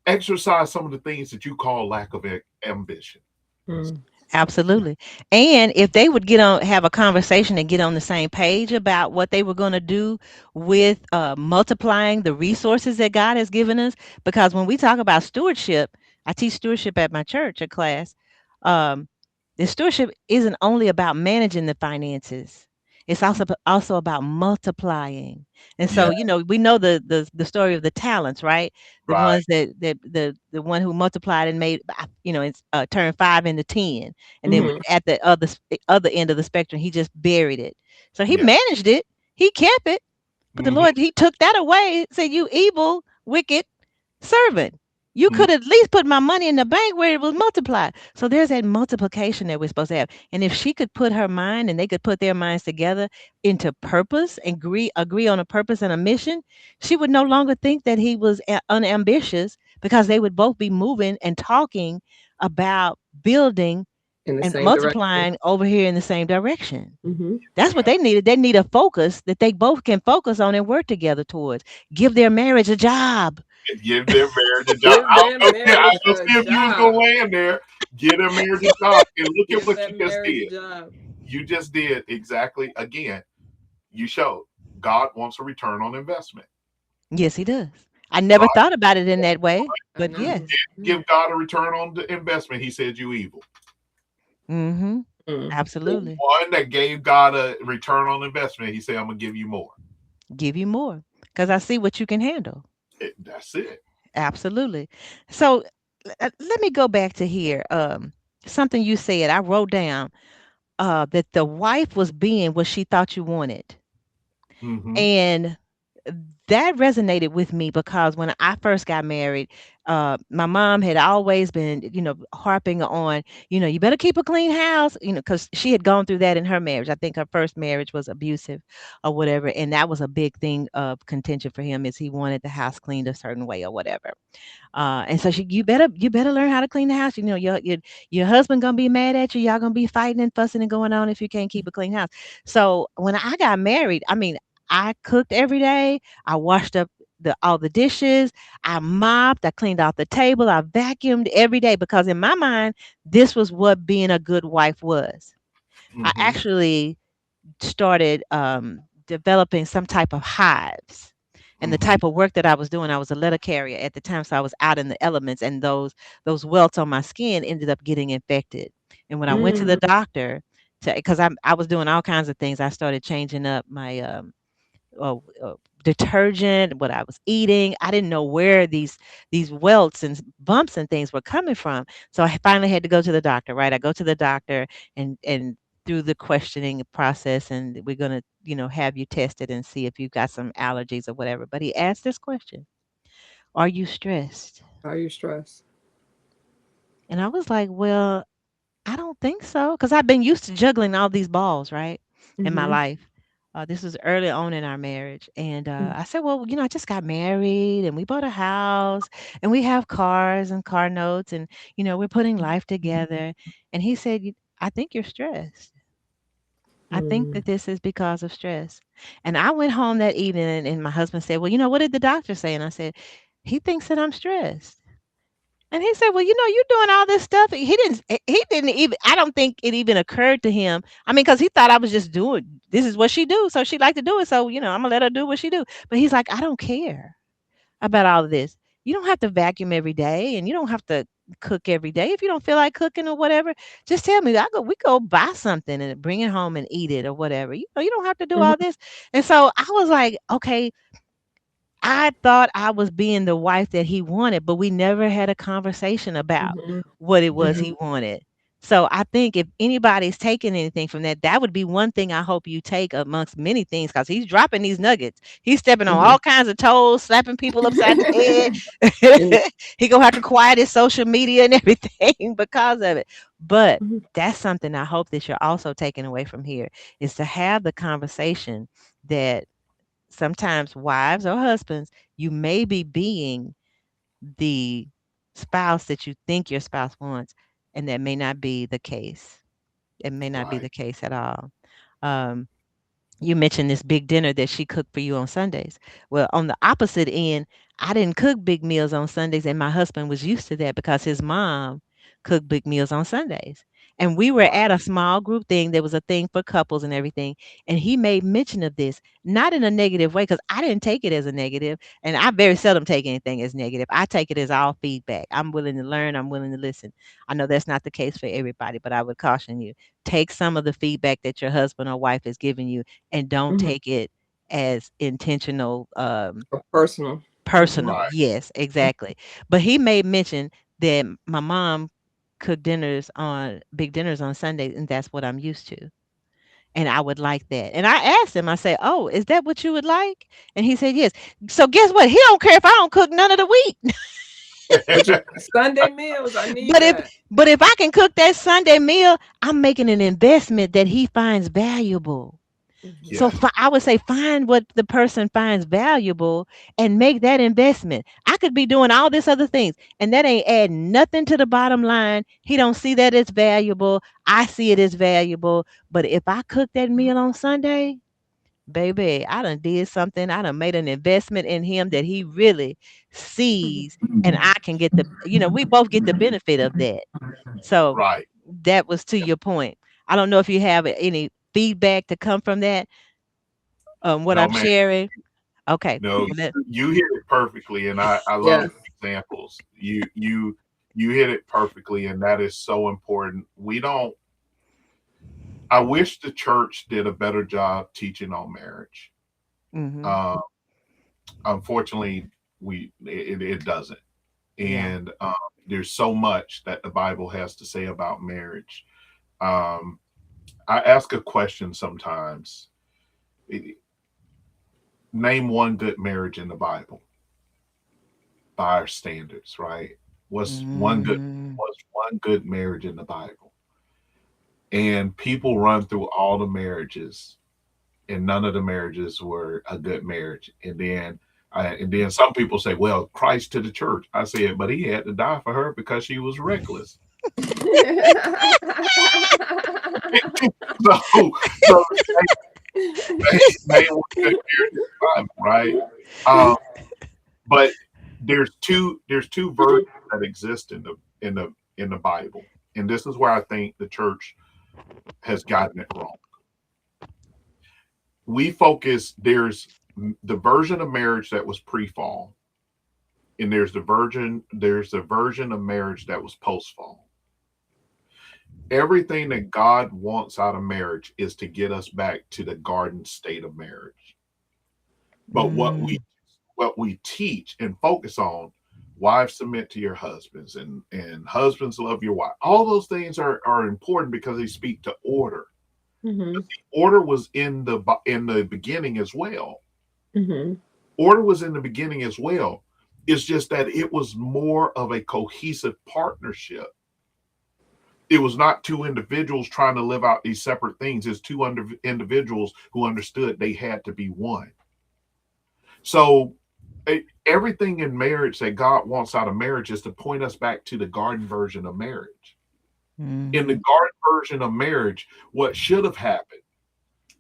exercise some of the things that you call lack of ambition. Mm. Absolutely. And if they would have a conversation and get on the same page about what they were going to do with multiplying the resources that God has given us, because when we talk about stewardship, I teach stewardship at my church, a class. Um, the stewardship isn't only about managing the finances. It's also about multiplying. And Yeah, so, we know the story of the talents, right? The right. ones the one who multiplied and made, it's turned 5 into 10, and then Mm-hmm. at the other end of the spectrum, he just buried it. So he Yeah. managed it, he kept it, but the Hmm. Lord, he took that away. Said, "You evil, wicked servant. You Hmm. could at least put my money in the bank where it was multiplied." So there's that multiplication that we're supposed to have. And if she could put her mind and they could put their minds together into purpose and agree on a purpose and a mission, she would no longer think that he was unambitious, because they would both be moving and talking about building In the and same direction. multiplying over here in the same direction. Mm-hmm. That's what they needed. They need a focus that they both can focus on and work together towards. Give their marriage a job. And give their marriage a job. Give their I marriage was gonna a see if you was gonna job. land there. Get their marriage a job. And look at Give what you that just marriage a did. job. You just did exactly again. You showed God wants a return on investment. Yes, he does. I never God thought about it in that way, I but you know. yes. didn't give God a return on the investment. He said you evil. Mhm. Mm. The Absolutely. one that gave God a return on investment, he said, I'm gonna give you more. Give you more because I see what you can handle. That's it. Absolutely. So let me go back to here. Something you said, I wrote down that the wife was being what she thought you wanted. Hmm. And that resonated with me because when I first got married, my mom had always been, harping on, you better keep a clean house, because she had gone through that in her marriage. I think her first marriage was abusive or whatever. And that was a big thing of contention for him is he wanted the house cleaned a certain way or whatever. And so you better learn how to clean the house. Your husband gonna be mad at you. Y'all gonna be fighting and fussing and going on if you can't keep a clean house. So when I got married, I mean, I cooked every day. I washed up all the dishes. I mopped. I cleaned out the table. I vacuumed every day because in my mind, this was what being a good wife was. I Hmm. actually started developing some type of hives. And the Hmm. type of work that I was doing, I was a letter carrier at the time, so I was out in the elements, and those welts on my skin ended up getting infected. And when I went to the Mm. because I was doing all kinds of things, I started changing up my uh, uh, detergent, what I was eating. I didn't know where these welts and bumps and things were coming from. So I finally had to go to the doctor, right? I go to the doctor and through the questioning process, and we're gonna, have you tested and see if you've got some allergies or whatever. But he asked this question: "Are you stressed?" Are you stressed? And I was like, "Well, I don't think so, because I've been used to juggling all these balls, right, in my Mm-hmm. life. This was early on in our marriage, and Mm-hmm. I said, "Well, I just got married, and we bought a house, and we have cars and car notes, and we're putting life together." And he said, "I think you're stressed. I think Mm. that this is because of stress." And I went home that evening, and my husband said, "Well, what did the doctor say?" And I said, "He thinks that I'm stressed." And he said, "Well, you're doing all this stuff." He didn't even, I don't think it even occurred to him. I mean, because he thought I was just doing, this is what she do. So she like to do it. So, I'm gonna let her do what she do. But he's like, "I don't care about all of this. You don't have to vacuum every day and you don't have to cook every day. If you don't feel like cooking or whatever, just tell me. We go buy something and bring it home and eat it or whatever. You don't have to do all Mm-hmm. this." And so I was like, okay, I thought I was being the wife that he wanted, but we never had a conversation about Mm-hmm. what it was Yeah. he wanted. So I think if anybody's taking anything from that, that would be one thing I hope you take amongst many things, because he's dropping these nuggets. He's stepping on Mm-hmm. all kinds of toes, slapping people upside the Mm-hmm. head. He gonna have to quiet his social media and everything because of it. But that's something I hope that you're also taking away from here, is to have the conversation that sometimes wives or husbands, you may be being the spouse that you think your spouse wants, and that may not be the case. It may not be Right. the case at all. Um, you mentioned this big dinner that she cooked for you on Sundays. Well, on the opposite end, I didn't cook big meals on Sundays, and my husband was used to that because his mom cooked big meals on Sundays. And we were Right. at a small group thing. There was a thing for couples and everything. And he made mention of this, not in a negative way, because I didn't take it as a negative. And I very seldom take anything as negative. I take it as all feedback. I'm willing to learn. I'm willing to listen. I know that's not the case for everybody, but I would caution you, take some of the feedback that your husband or wife is giving you and don't Mm-hmm. take it as intentional, Personal. Mm-hmm. personal. Right. Yes, exactly. But he made mention that my mom cooked big dinners on Sundays, and that's what I'm used to. And I would like that. And I asked him, I said, "Oh, is that what you would like?" And he said, "Yes." So guess what? He don't care if I don't cook none of the week. But your Sunday meals, I need But if that. but if I can cook that Sunday meal, I'm making an investment that he finds valuable. Mm-hmm. So Yes. I would say find what the person finds valuable and make that investment. I could be doing all this other things, and that ain't adding nothing to the bottom line. He don't see that as valuable. I see it as valuable. But if I cook that meal on Sunday, baby, I done did something. I done made an investment in him that he really sees, and I can get we both get the benefit of that. So Right. that was to your point. I don't know if you have any feedback to come from that, what No, I'm man. sharing. Okay. No, Well, you hit it perfectly, and I love Yes. the examples. You hit it perfectly, and that is so important. We don't. I wish the church did a better job teaching on marriage. Mhm. Uh, Unfortunately, it doesn't. Yeah. And there's so much that the Bible has to say about marriage. Um, I ask a question sometimes. Name one good marriage in the Bible by our standards, right? What's one good Mm. what's one good marriage in the Bible? And people run through all the marriages, and none of the marriages were a good marriage. And then some people say, "Well, Christ to the church." I said, "But he had to die for her because she was reckless." So name one good marriage in the Bible, right? Um, but there's two versions that exist in the Bible, and this is where I think the church has gotten it wrong. We focus there's the version of marriage that was pre-fall, and there's the version of marriage that was post-fall. Everything that God wants out of marriage is to get us back to the garden state of marriage. But what we Mm. what we teach and focus on, wives submit to your husbands, and husbands love your wife. All those things are important because they speak to order. Mhm. Order was in the beginning as well. Mhm. Order was in the beginning as well. It's just that it was more of a cohesive partnership. It was not two individuals trying to live out these separate things. It's two individuals who understood they had to be one. So everything in marriage that God wants out of marriage is to point us back to the garden version of marriage. In the Mhm. garden version of marriage, what should have happened?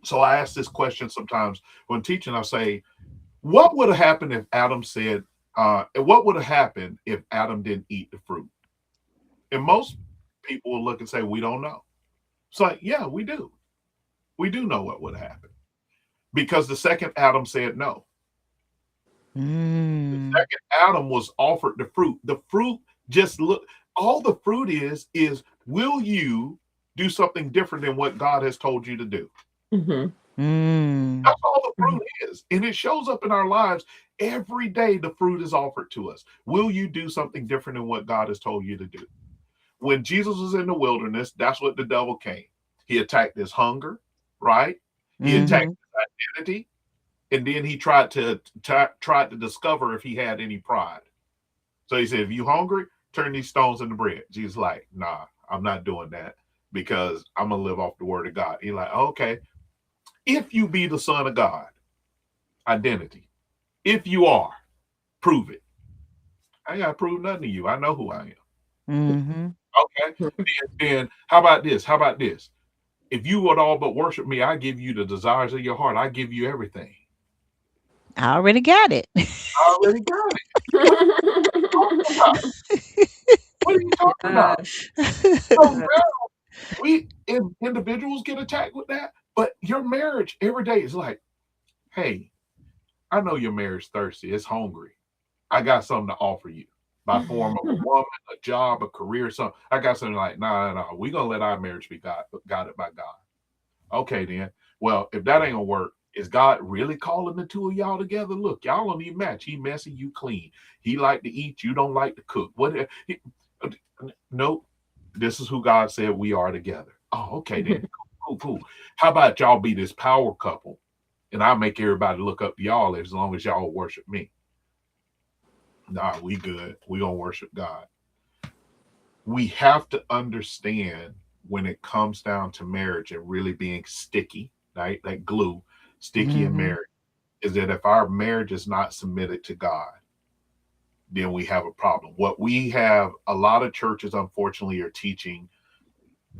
So I ask this question sometimes when teaching. I say, what would have happened if Adam said, what would have happened if Adam didn't eat the fruit? And most people will look and say, we don't know. It's like, yeah, we do. We do know what would have happened because the second Adam said no. The Mm. second Adam was offered the fruit. The fruit just look. All the fruit is will you do something different than what God has told you to do? Mhm. Mm. That's all the fruit is, and it shows up in our lives every day. The fruit is offered to us. Will you do something different than what God has told you to do? When Jesus was in the wilderness, that's what the devil came. He attacked his hunger, right? He attacked Mhm. his identity, and then he tried to discover if he had any pride. So he said, "If you hungry, turn these stones into bread." Jesus like, "Nah, I'm not doing that because I'm gonna live off the word of God." He like, "Okay, if you be the son of God, identity. If you are, prove it. I ain't gotta prove nothing to you. I know who I am." Mhm. Okay. Then how about this? How about this? If you would all but worship me, I give you the desires of your heart. I give you everything. I already got it. I already got it. What are you talking about? What are you talking about? Yes. So now individuals get attacked with that, but your marriage every day is like, hey, I know your marriage thirsty. It's hungry. I got something to offer you by form of a woman, a job, a career, something. I got something like, nah, nah, nah. We're gonna let our marriage be guided by God. Okay, then. Well, if that ain't gonna work, is God really calling the two of y'all together? Look, y'all don't even match. He messy, you clean. He like to eat, you don't like to cook. Nope. This is who God said we are together. Oh, okay then. Cool, cool, cool. How about y'all be this power couple, and I make everybody look up to y'all as long as y'all worship me. Nah, we good. We gonna worship God. We have to understand when it comes down to marriage and really being sticky, right? Like glue, sticky in Mhm. marriage, is that if our marriage is not submitted to God, then we have a problem. What we have, a lot of churches, unfortunately, are teaching,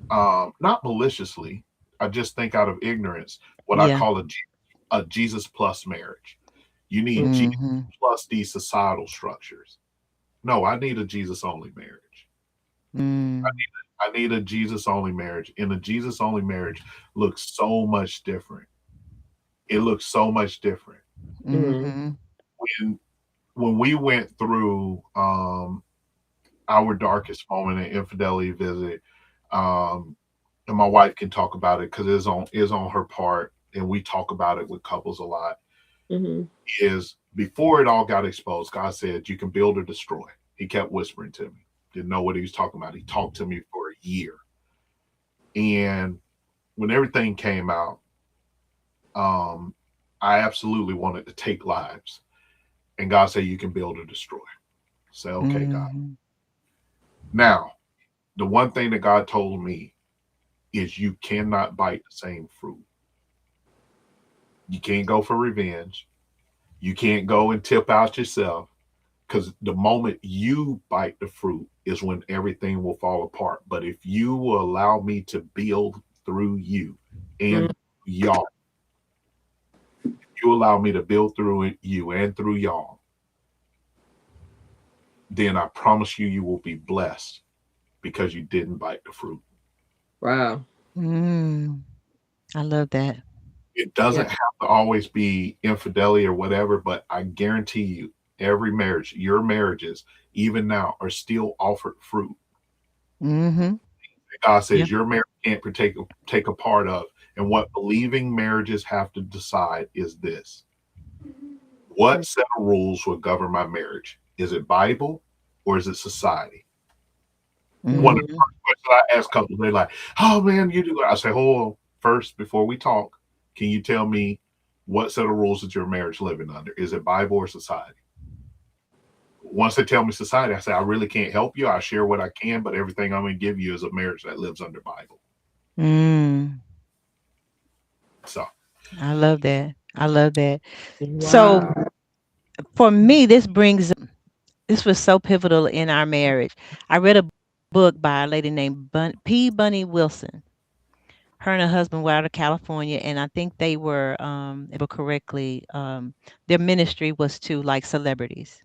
not maliciously, I just think out of ignorance, what I Yeah. call a Jesus plus marriage. You need Jesus Mhm. plus these societal structures. No, I need a Jesus only marriage. Mm. I need a Jesus only marriage. And a Jesus only marriage looks so much different. It looks so much different. Mhm. Mhm. When when we went through our darkest moment, an infidelity visit, um, and my wife can talk about it because it's on her part, and we talk about it with couples a lot. Mm-hmm. Is before it all got exposed, God said you can build or destroy. He kept whispering to me. Didn't know what he was talking about. He talked to me for a year, and when everything came out, um, I absolutely wanted to take lives, and God said you can build or destroy. Say, okay, God. Mhm. Now, the one thing that God told me is you cannot bite the same fruit. You can't go for revenge. You can't go and tip out yourself, because the moment you bite the fruit is when everything will fall apart. But if you will allow me to build through you and y'all, you allow me to build through you and through y'all, then I promise you, you will be blessed because you didn't bite the fruit. Wow. Mm. I love that. It Yeah. doesn't have to always be infidelity or whatever, but I guarantee you, every marriage, your marriages, even now, are still offered fruit. Mhm. God Yep. says your marriage can't take a part of. And what believing marriages have to decide is this: what set of rules will govern my marriage? Is it Bible or is it society? One of the Mhm. first questions I ask couples, they're like, "Oh man, you do." I say, "Hold on, first before we talk, can you tell me what set of rules is your marriage living under? Is it Bible or society?" Once they tell me society, I say, "I really can't help you. I share what I can, but everything I'm going to give you is a marriage that lives under Bible." Mm. So, I love that. I love that. So Wow. for me, this was so pivotal in our marriage. I read a book by a lady named P. Bunny Wilson. Her and her husband were out of California, and I think they were, if I correctly, their ministry was to like celebrities.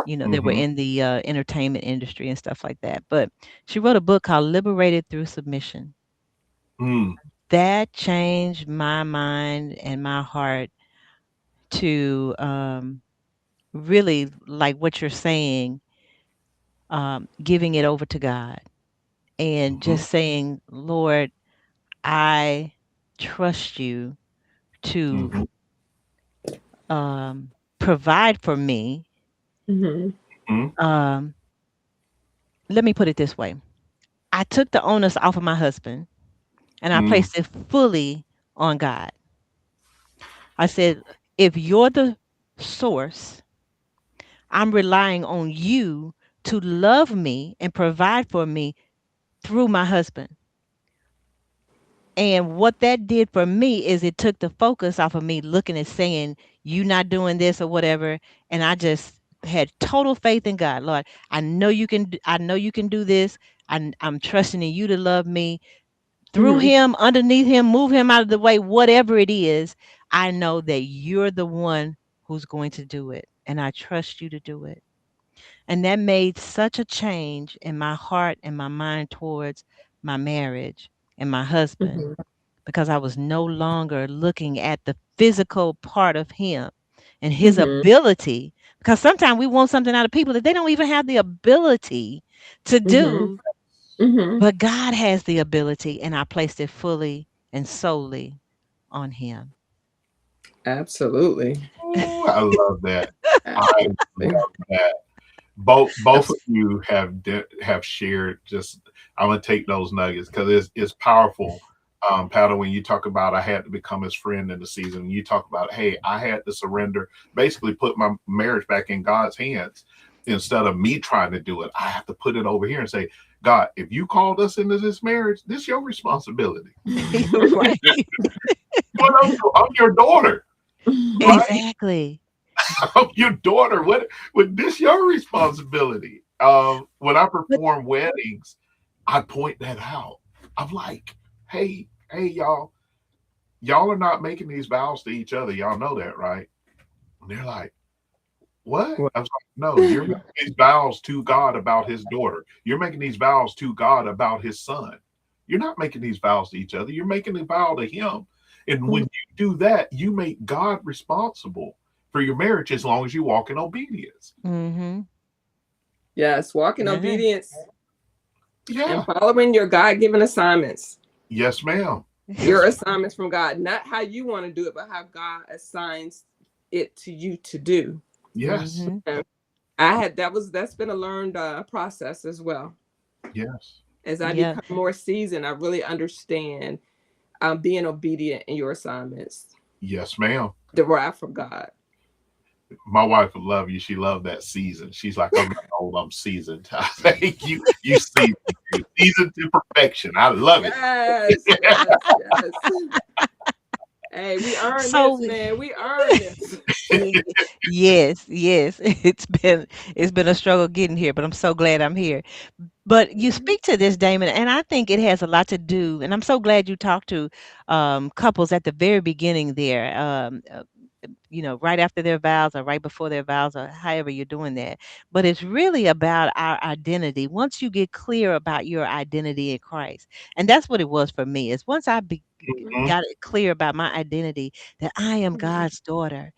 They were mm-hmm, in the entertainment industry and stuff like that. But she wrote a book called Liberated Through Submission. mm, That changed my mind and my heart to really like what you're saying, giving it over to God and mm-hmm, just saying, Lord, I trust you to mm-hmm, provide for me. Mm-hmm. mm-hmm, Um, Let me put it this way: I took the onus off of my husband and I mm, placed it fully on God. I said, if you're the source, I'm relying on you to love me and provide for me through my husband. And what that did for me is it took the focus off of me looking and saying, you not doing this or whatever. And I just had total faith in God. Lord, I know you can do this. I'm trusting in you to love me through Mm-hmm. him, underneath him, move him out of the way, whatever it is. I know that you're the one who's going to do it. And I trust you to do it. And that made such a change in my heart and my mind towards my marriage and my husband, Mm-hmm. because I was no longer looking at the physical part of him and his Mm-hmm. ability. Because sometimes we want something out of people that they don't even have the ability to Mm-hmm. do, Mm-hmm. but God has the ability, and I placed it fully and solely on him. Absolutely. Ooh, I love that. I Absolutely. love that. Both of Abs- you have shared. Just I'm gonna take those nuggets because it's powerful. Paddle, when you talk about I had to become his friend in the season, you talk about, hey, I had to surrender, basically put my marriage back in God's hands instead of me trying to do it. I have to put it over here and say, God, if you called us into this marriage, this is your responsibility. Right. I'm your daughter, right? Exactly. I'm your daughter. What this your responsibility? When I But perform weddings, I point that out. I'm like, hey, y'all are not making these vows to each other. Y'all know that, right? And they're like, what? Wow. I was like, no, you're making these vows to God about his daughter. You're making these vows to God about his son. You're not making these vows to each other. You're making a vow to him. And when Mhm. you do that, you make God responsible for your marriage as long as you walk in obedience. mm-hmm. Yes, walk in Uh-huh. obedience and Yeah. following your God given assignments. Yes, ma'am. Your Yes. assignments from God, not how you want to do it, but how God assigns it to you to do. Yes. Mhm. And that's been a learned process as well. Yes. As I Yeah. become more seasoned, I really understand being obedient in your assignments Yes, ma'am. derived from God. My wife would love you. She loved that season. She's like, I'm not old, I'm seasoned. I think you seasoned, you seasoned to perfection. I love it. Yes, yes, yes. Hey, we earned this, So man. We earned this. y- yes, yes. It's been a struggle getting here, but I'm so glad I'm here. But you Mhm. speak to this, Damon, and I think it has a lot to do, and I'm so glad you talked to couples at the very beginning there. Right after their vows or right before their vows or however you're doing that. But it's really about our identity. Once you get clear about your identity in Christ, and that's what it was for me, is once Mhm. got it clear about my identity that I am Mhm. God's daughter,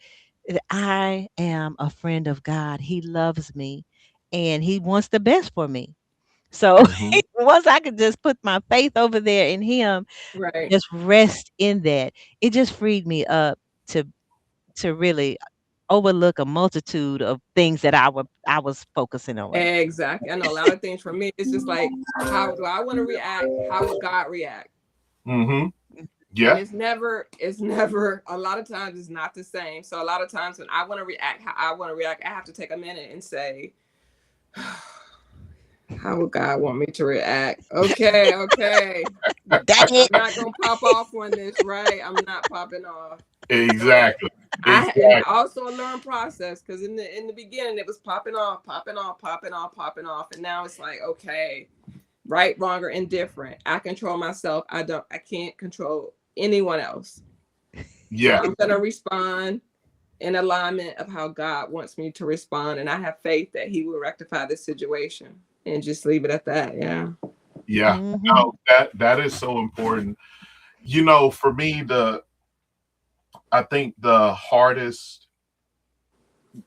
that I am a friend of God. He loves me and he wants the best for me. So Mhm. once I could just put my faith over there in him, Right. just rest in that, it just freed me up to really overlook a multitude of things that I was focusing on. Exactly. I know a lot of things for me. It's just like, how do I want to react? How would God react? Mhm. And Yeah. it's never, a lot of times it's not the same. So a lot of times when I want to react, how I want to react, I have to take a minute and say, how would God want me to react? Okay, okay. Dang I'm it. not gonna pop off on this, right? I'm not popping off. So Exactly. and Exactly. also a learned process because in the beginning it was popping off, popping off, popping off, popping off, and now it's like, okay, right, wrong, or indifferent. I control myself. I can't control anyone else. So Yeah. I'm gonna respond in alignment of how God wants me to respond, and I have faith that He will rectify this situation and just leave it at that. Yeah. Yeah. Mhm. No, that is so important. For me, I think the hardest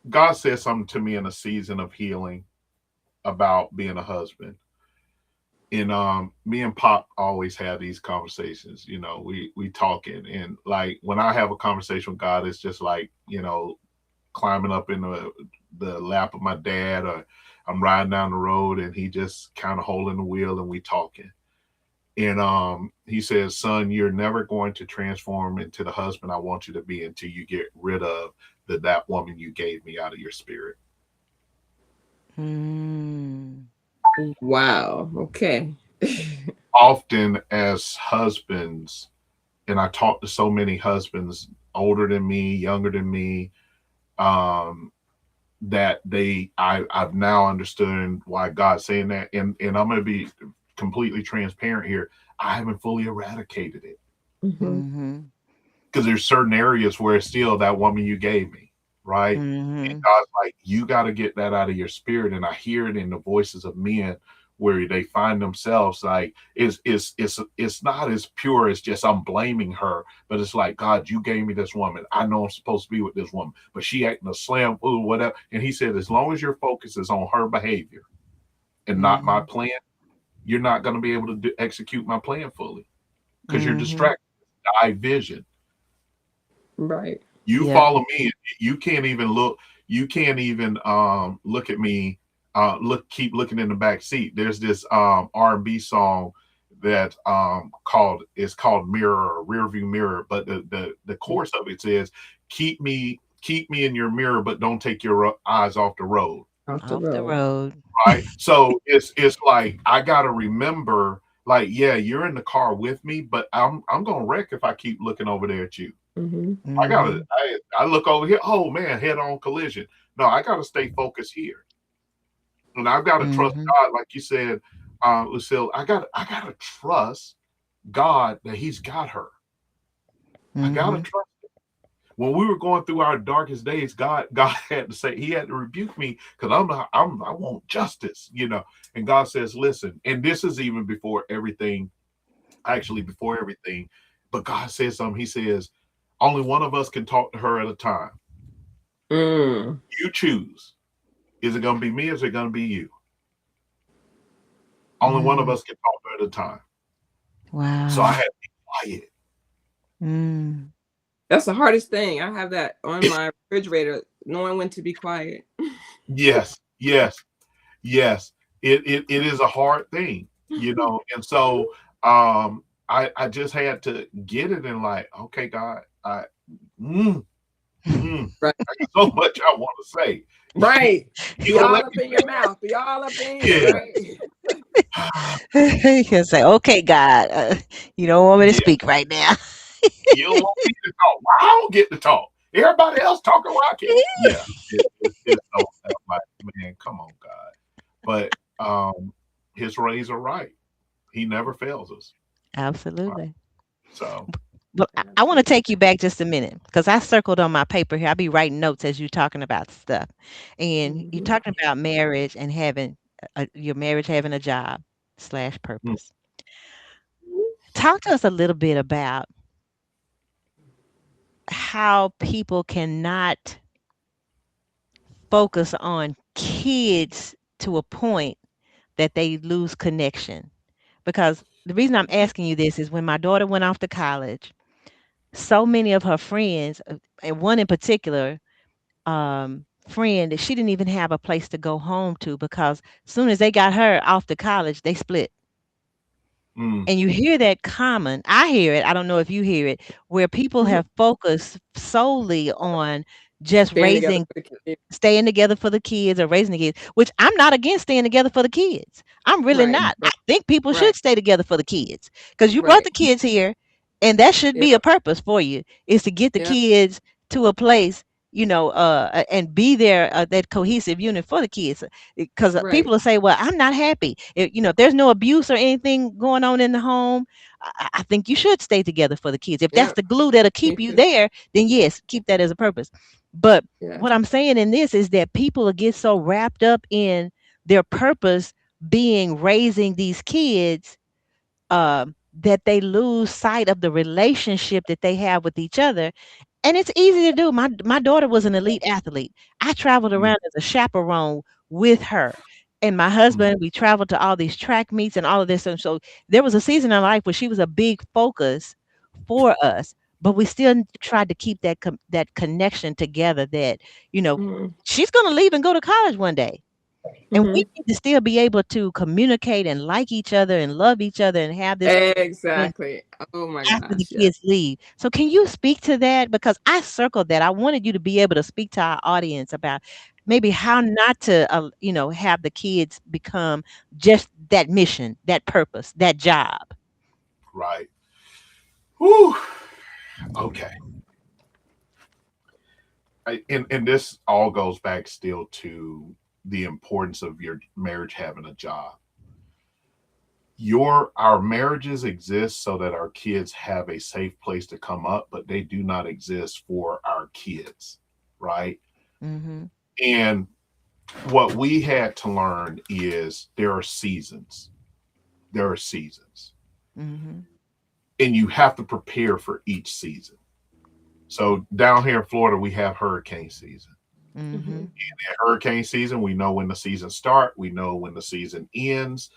God said something to me in a season of healing about being a husband. And me and Pop always have these conversations. We talking, and like when I have a conversation with God, it's just like, climbing up in the lap of my dad, or I'm riding down the road and he just kind of holding the wheel and we talking. And he says, son, you're never going to transform into the husband I want you to be until you get rid of that woman you gave me out of your spirit. Mm. Wow. Okay. Often as husbands, and I talk to so many husbands older than me, younger than me, um, that I've now understood why God's saying that. And I'm gonna be completely transparent here. I haven't fully eradicated it. Hmm. Mhm. Because there's certain areas where it's still that woman you gave me, right? And Mhm. God's like, you got to get that out of your spirit. And I hear it in the voices of men where they find themselves like it's not as pure as just I'm blaming her, but it's like, God, you gave me this woman. I know I'm supposed to be with this woman, but she acting a slam fool, whatever. And he said, as long as your focus is on her behavior and not my Mhm. plan, you're not going to be able to execute my plan fully because you're Mhm. distracted. Eye vision. Right. You Yeah. follow me. You can't even look. You can't even look at me. Keep looking in the back seat. There's this R&B song that called Mirror or Rear View Mirror, but the chorus of it says, keep me in your mirror, but don't take your eyes off the road." Off the Off the road. road. Right. So it's like I gotta remember, like, yeah, you're in the car with me, but I'm gonna wreck if I keep looking over there at you. Hmm. Mhm. I look over here. Oh man, head on collision. No, I gotta stay focused here, and I've got to trust Mhm. God, like you said, Lucille. I gotta trust God that He's got her. I gotta Mhm. trust. When we were going through our darkest days, God had to say, He had to rebuke me because I want justice. And God says, listen, and this is even before everything, actually before everything, but God says something. He says, only one of us can talk to her at a time. Mm. You choose. Is it going to be me or is it going to be you? Only one of Mm. us can talk at a time. So I Wow. had to be quiet. Mm. That's the hardest thing. I have that on my refrigerator, knowing when to be quiet. Yes, yes, yes. It is a hard thing, you know. And so I just had to get it and like, okay, God, mm, mm, Right. I got so much I want to say. Right. You Be gonna all let up me in your mouth. Be all up in here, yeah. right? You can say, "Okay, God, you don't want me to Yeah. speak right now." You don't want me to talk. Well, I don't get to talk. Everybody else talking while I can. Yeah. It's so I'm like, man, come on, God. But his ways are right. He never fails us. Right. Absolutely. So Well, I want to Absolutely. take you back just a minute because I circled on my paper here. I'll be writing notes as you're talking about stuff. And you're Mhm. talking about marriage and having your marriage having a job slash mm, purpose. Talk to us a little bit about how people cannot focus on kids to a point that they lose connection. Because the reason I'm asking you this is when my daughter went off to college, so many of her friends, and one in particular, friend that she didn't even have a place to go home to because soon as they got her off to college, they split. mm, And you hear that common. I hear it. I don't know if you hear it, where people Mhm. have focused solely on just Staying together raising for the kids. staying together for the kids or raising the kids, which I'm not against staying together for the kids. I'm really Right. not. I Right. think people Right. should stay together for the kids because you brought Right. the kids here, and that should be a Yep. purpose for you is to get the Yep. kids to a place, and be there, that cohesive unit for the kids. Because Right. people will say, "Well, I'm not happy. If there's no abuse or anything going on in the home, I think you should stay together for the kids. If that's Yep. the glue that'll Me keep you too. there, then yes, keep that as a purpose." But Yeah. what I'm saying in this is that people get so wrapped up in their purpose being raising these kids, that they lose sight of the relationship that they have with each other. And it's easy to do. My daughter was an elite athlete. I traveled mm, around as a chaperone with her. And my mm, husband, we traveled to all these track meets and all of this. And so there was a season in life where she was a big focus for us, but we still tried to keep that connection together that, you know, Mhm. she's going to leave and go to college one day. And we Mhm. need to still be able to communicate and like each other and love each other and have this Exactly. Oh my after the gosh. Yes. kids leave. So can you speak to that? Because I circled that. I wanted you to be able to speak to our audience about maybe how not to, have the kids become just that mission, that purpose, that job. right. Whew. Okay. And this all goes back still to the importance of your marriage having a job. Our marriages exist so that our kids have a safe place to come up, but they do not exist for our kids, right? Mm-hmm. And what we had to learn is there are seasons. There are seasons. Mm-hmm. And you have to prepare for each season. So down here in Florida, we have hurricane season. Mm-hmm. Mhm. In hurricane season, we know when the season start, we know when the season ends,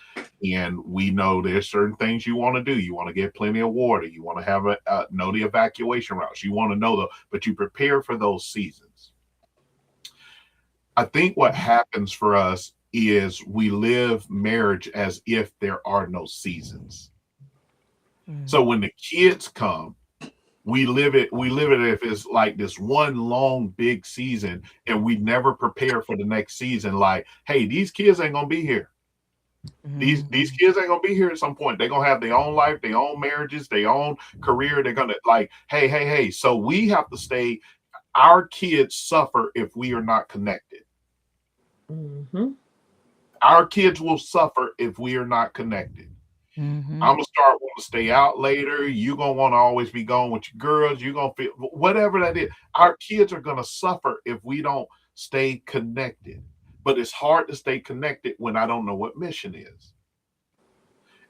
and we know there's certain things you want to do. You want to get plenty of water. You want to have know the evacuation routes. You want to know but you prepare for those seasons. I think what happens for us is we live marriage as if there are no seasons. So Mm-hmm. when the kids come, we live it if it's like this one long big season and we never prepare for the next season. Like, hey, these kids ain't gonna be here. These Mm-hmm. kids ain't gonna be here at some point. They're gonna have their own life, their own marriages, their own career. They're gonna like, hey. So we have to stay. Our kids suffer if we are not connected. Mhm. Our kids will suffer if we are not connected. Mm-hmm. I'm gonna start wanting to stay out later. You're gonna want to always be going with your girls. You're gonna feel whatever that is. Our kids are gonna suffer if we don't stay connected. But it's hard to stay connected when I don't know what mission is.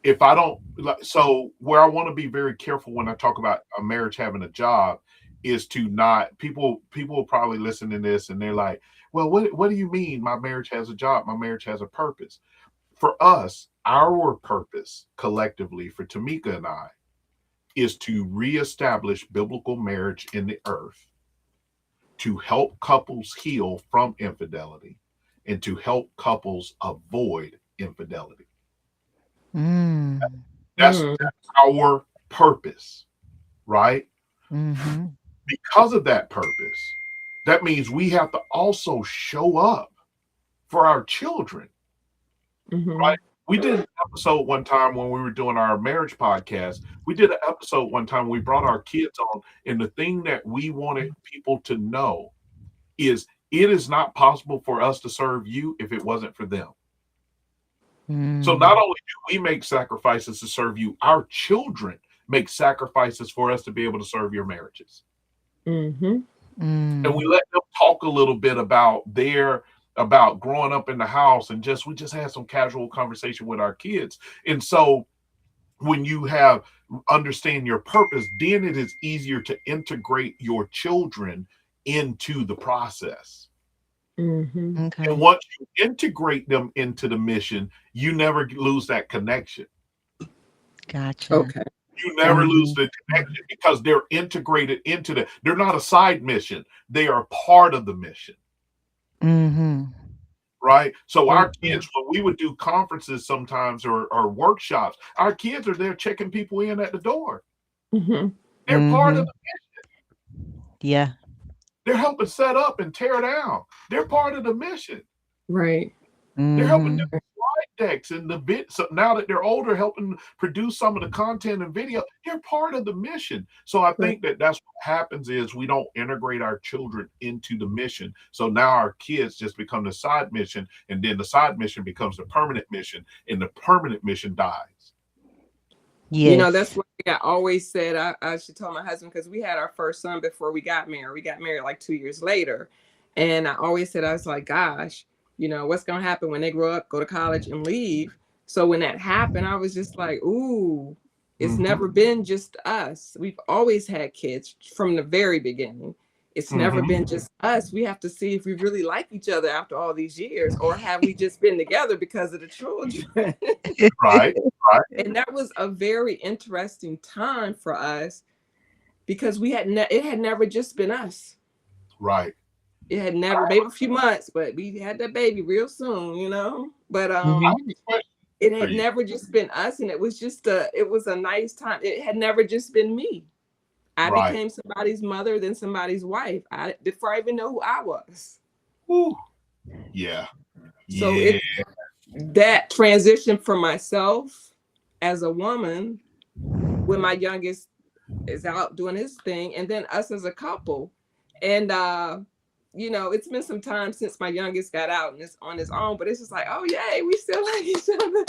If I don't like, so where I want to be very careful when I talk about a marriage having a job is to not people will probably listen to this and they're like, well, what do you mean my marriage has a job? My marriage has a purpose. For us, our purpose collectively for Tamika and I is to reestablish biblical marriage in the earth, to help couples heal from infidelity, and to help couples avoid infidelity. Mm. That's Mm. our purpose, right? Mhm. Because of that purpose, that means we have to also show up for our children, right? Mhm. We did an episode one time when we were doing our marriage podcast. We did an episode one time, we brought our kids on, and the thing that we wanted people to know is it is not possible for us to serve you if it wasn't for them. So not Mm. only do we make sacrifices to serve you, our children make sacrifices for us to be able to serve your marriages. Mhm. And we Mm. let them talk a little bit about about growing up in the house, and just we just had some casual conversation with our kids. And so when you have understand your purpose, then it is easier to integrate your children into the process. Mhm. And Okay. once you integrate them into the mission, you never lose that connection. Gotcha. Okay. You never Got lose Mhm. the connection because they're integrated into they're not a side mission. They are part of the mission, Mhm. right? So it. our kids, when we would do conferences sometimes or workshops, our kids are there checking people in at the door. Mhm. They're part of Mhm. Yeah. they're helping set up and tear down. They're part of the mission. Right. They're helping do Mhm. slide decks and the bit. So now that they're older, helping produce some of the content and video, they're part of the mission. So I Right. think that that's what happens is we don't integrate our children into the mission. So now our kids just become the side mission, and then the side mission becomes the permanent mission, and the permanent mission dies. That's Yes. what I always said. I should tell my husband because we had our first son before we got married. We got married like 2 years later. And I always said, I was like, gosh, what's going to happen when they grow up, go to college, and leave? So when that happened, I was just like, ooh, it's Mm-hmm. never been just us. We've always had kids from the very beginning. It's never Mm-hmm. been just us. We have to see if we really like each other after all these years, or have we just been together because of the children? Right. Right. And that was a very interesting time for us because it had never just been us. Right. It had never, maybe a few months, but we had that baby real soon. But I Mhm. have a question it for had you. never just been us, and it was a nice time. It had never just been me. I Right. became somebody's mother, then somebody's wife. Before I even know who I was. Whew. Yeah. So Yeah. that transition for myself as a woman when my youngest is out doing his thing, and then us as a couple. And it's been some time since my youngest got out and is on his own, but it's just like, oh yay, we still like each other.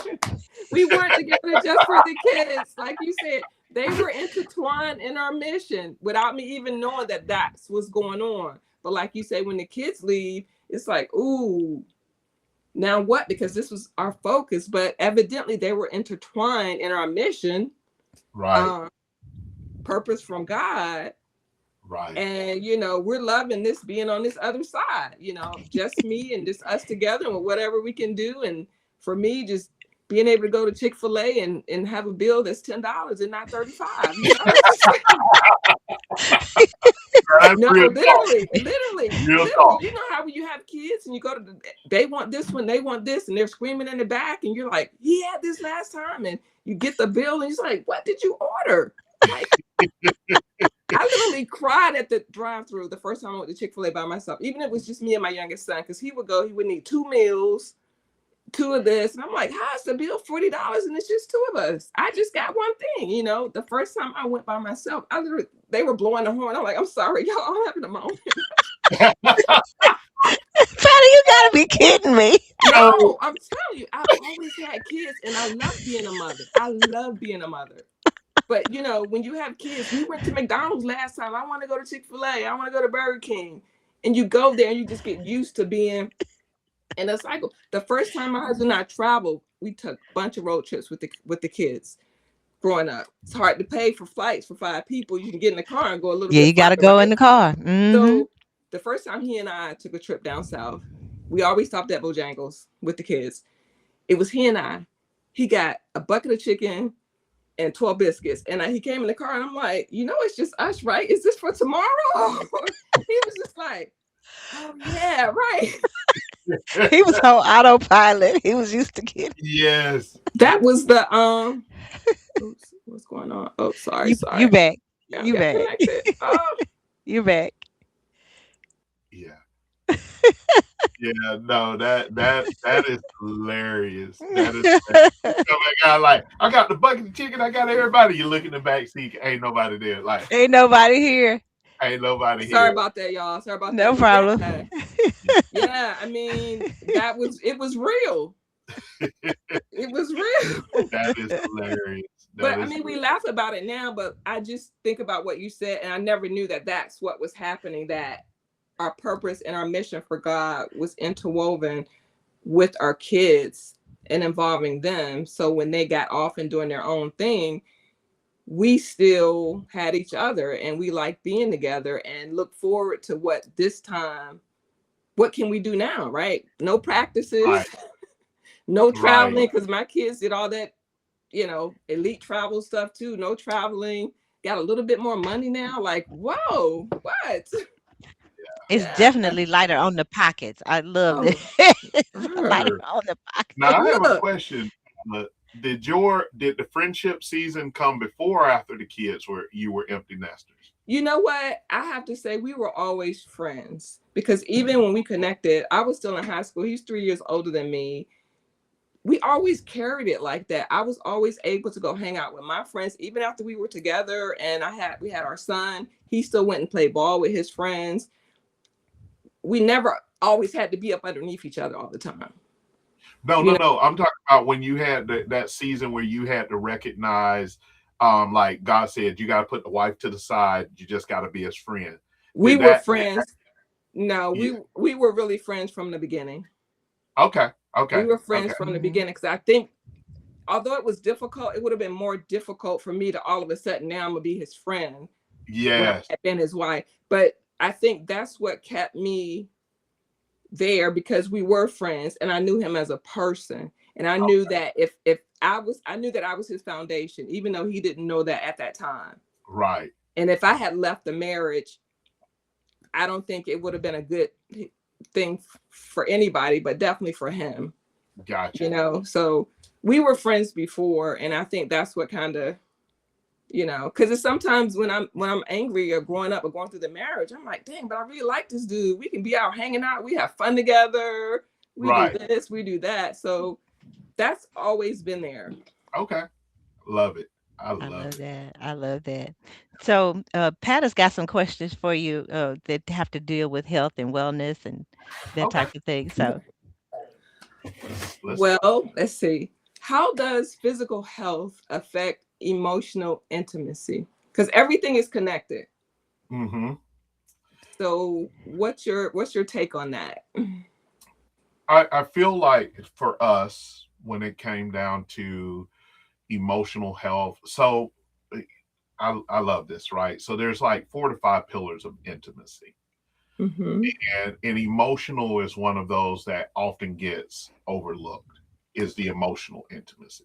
We weren't together just for the kids. Like you said, they were intertwined in our mission without me even knowing that that's what's going on. But like you say, when the kids leave, it's like, ooh, now what? Because this was our focus, but evidently they were intertwined in our mission. Right. Um, Purpose from God. Right. And we're loving this being on this other side, just me and just us together and whatever we can do. And for me, just being able to go to Chick-fil-A and have a bill that's $10 and not 35, it's just like, That's no, real talk. Real literally, talk. how when you have kids and you go to they want this one, they want this, and they're screaming in the back, and you're like, he had this last time, and you get the bill and he's like, what did you order? Like, I literally cried at the drive-through the first time I went to Chick-fil-A by myself, even if it was just me and my youngest son, because he would need 2 meals, two of this, and I'm like, how's the bill $40 and it's just two of us? I just got one thing, The first time I went by myself, they were blowing the horn. I'm like, I'm sorry, y'all, I'm having a moment. Patty, you gotta be kidding me. So, No, I'm telling you, I've always had kids, and I love being a mother. I love being a mother. But when you have kids, we went to McDonald's last time. I want to go to Chick-fil-A. I want to go to Burger King. And you go there and you just get used to being in a cycle. The first time my husband and I traveled, we took a bunch of road trips with the kids growing up. It's hard to pay for flights for 5 people. You can get in the car and go a little Yeah, bit you gotta further, go in right? the car. Mhm. So the first time he and I took a trip down south, we always stopped at Bojangles with the kids. It was he and I. he got a bucket of chicken and 12 biscuits. And he came in the car and I'm like, it's just us, right? Is this for tomorrow? He was just like, oh yeah, right. He was on autopilot. He was used to getting. Yes. That was the oops, what's going on? Oh, sorry, You sorry. back. Yeah, You got back. connected. Oh, You back. Yeah. Yeah. No, that is hilarious. That is hilarious. You come back out like, I got the bucket of chicken, I got everybody. You look in the back seat, ain't nobody there. Like, Ain't nobody here. ain't nobody sorry here. about that, y'all. Sorry about No that. But problem. yeah, yeah. I mean, it was real. It was real. That is hilarious. That But I is mean, we laugh about it now, but I just think about what you said, and I never knew that that's what was happening, that our purpose and our mission for God was interwoven with our kids and involving them. So when they got off and doing their own thing, we still had each other and we liked being together and look forward to what can we do now, right? No practices, right. no Right. traveling, because my kids did all that, elite travel stuff too. No traveling. Got a little bit more money now. Like, whoa, what? It's Yeah. definitely lighter on the pockets. I love Oh, that. Lighter sure. on the pockets. Now I have a Look, question. Uh, did the friendship season come before or after the kids were you were empty nesters? you know what? I have to say we were always friends because even when we connected, I was still in high school. He's 3 years older than me. We always carried it like that. I was always able to go hang out with my friends, even after we were together. And we had our son. He still went and played ball with his friends. We never always had to be up underneath each other all the time. No, You no, know, no. I'm talking about when you had that season where you had to recognize, like God said, you got to put the wife to the side. You just got to be his friend. we Did were that? friends. No, Yeah. we were really friends from the beginning. Okay. We Okay. were Okay. friends from the Mhm. beginning because I think although it was difficult, it would have been more difficult for me to all of a sudden now I'm gonna be his friend when I Yes. had been his wife. But I think that's what kept me there because we were friends and I knew him as a person. And I knew that if I knew that I was his foundation, even though he didn't know that at that time. Right. And if I had left the marriage, I don't think it would have been a good thing for anybody, but definitely for him. Gotcha. So we were friends before, and I think that's what kind of because it's sometimes when I'm angry or growing up or going through the marriage, I'm like, dang, but I really like this dude. We can be out hanging out, we have fun together, we do Right. this, we do that. So that's always been there. Okay. Love it. I I love love it. that. I love that. So, Pat has got some questions for you that have to deal with health and wellness and that Okay. type of thing. So, Let's go. Well, let's see. How does physical health affect emotional intimacy? Because everything is connected. Mm-hmm. So what's your take on that? I feel like for us, when it came down to emotional health, so I love this, right? So there's like 4 to 5 pillars of intimacy. Mm-hmm. And emotional is one of those that often gets overlooked, is the emotional intimacy.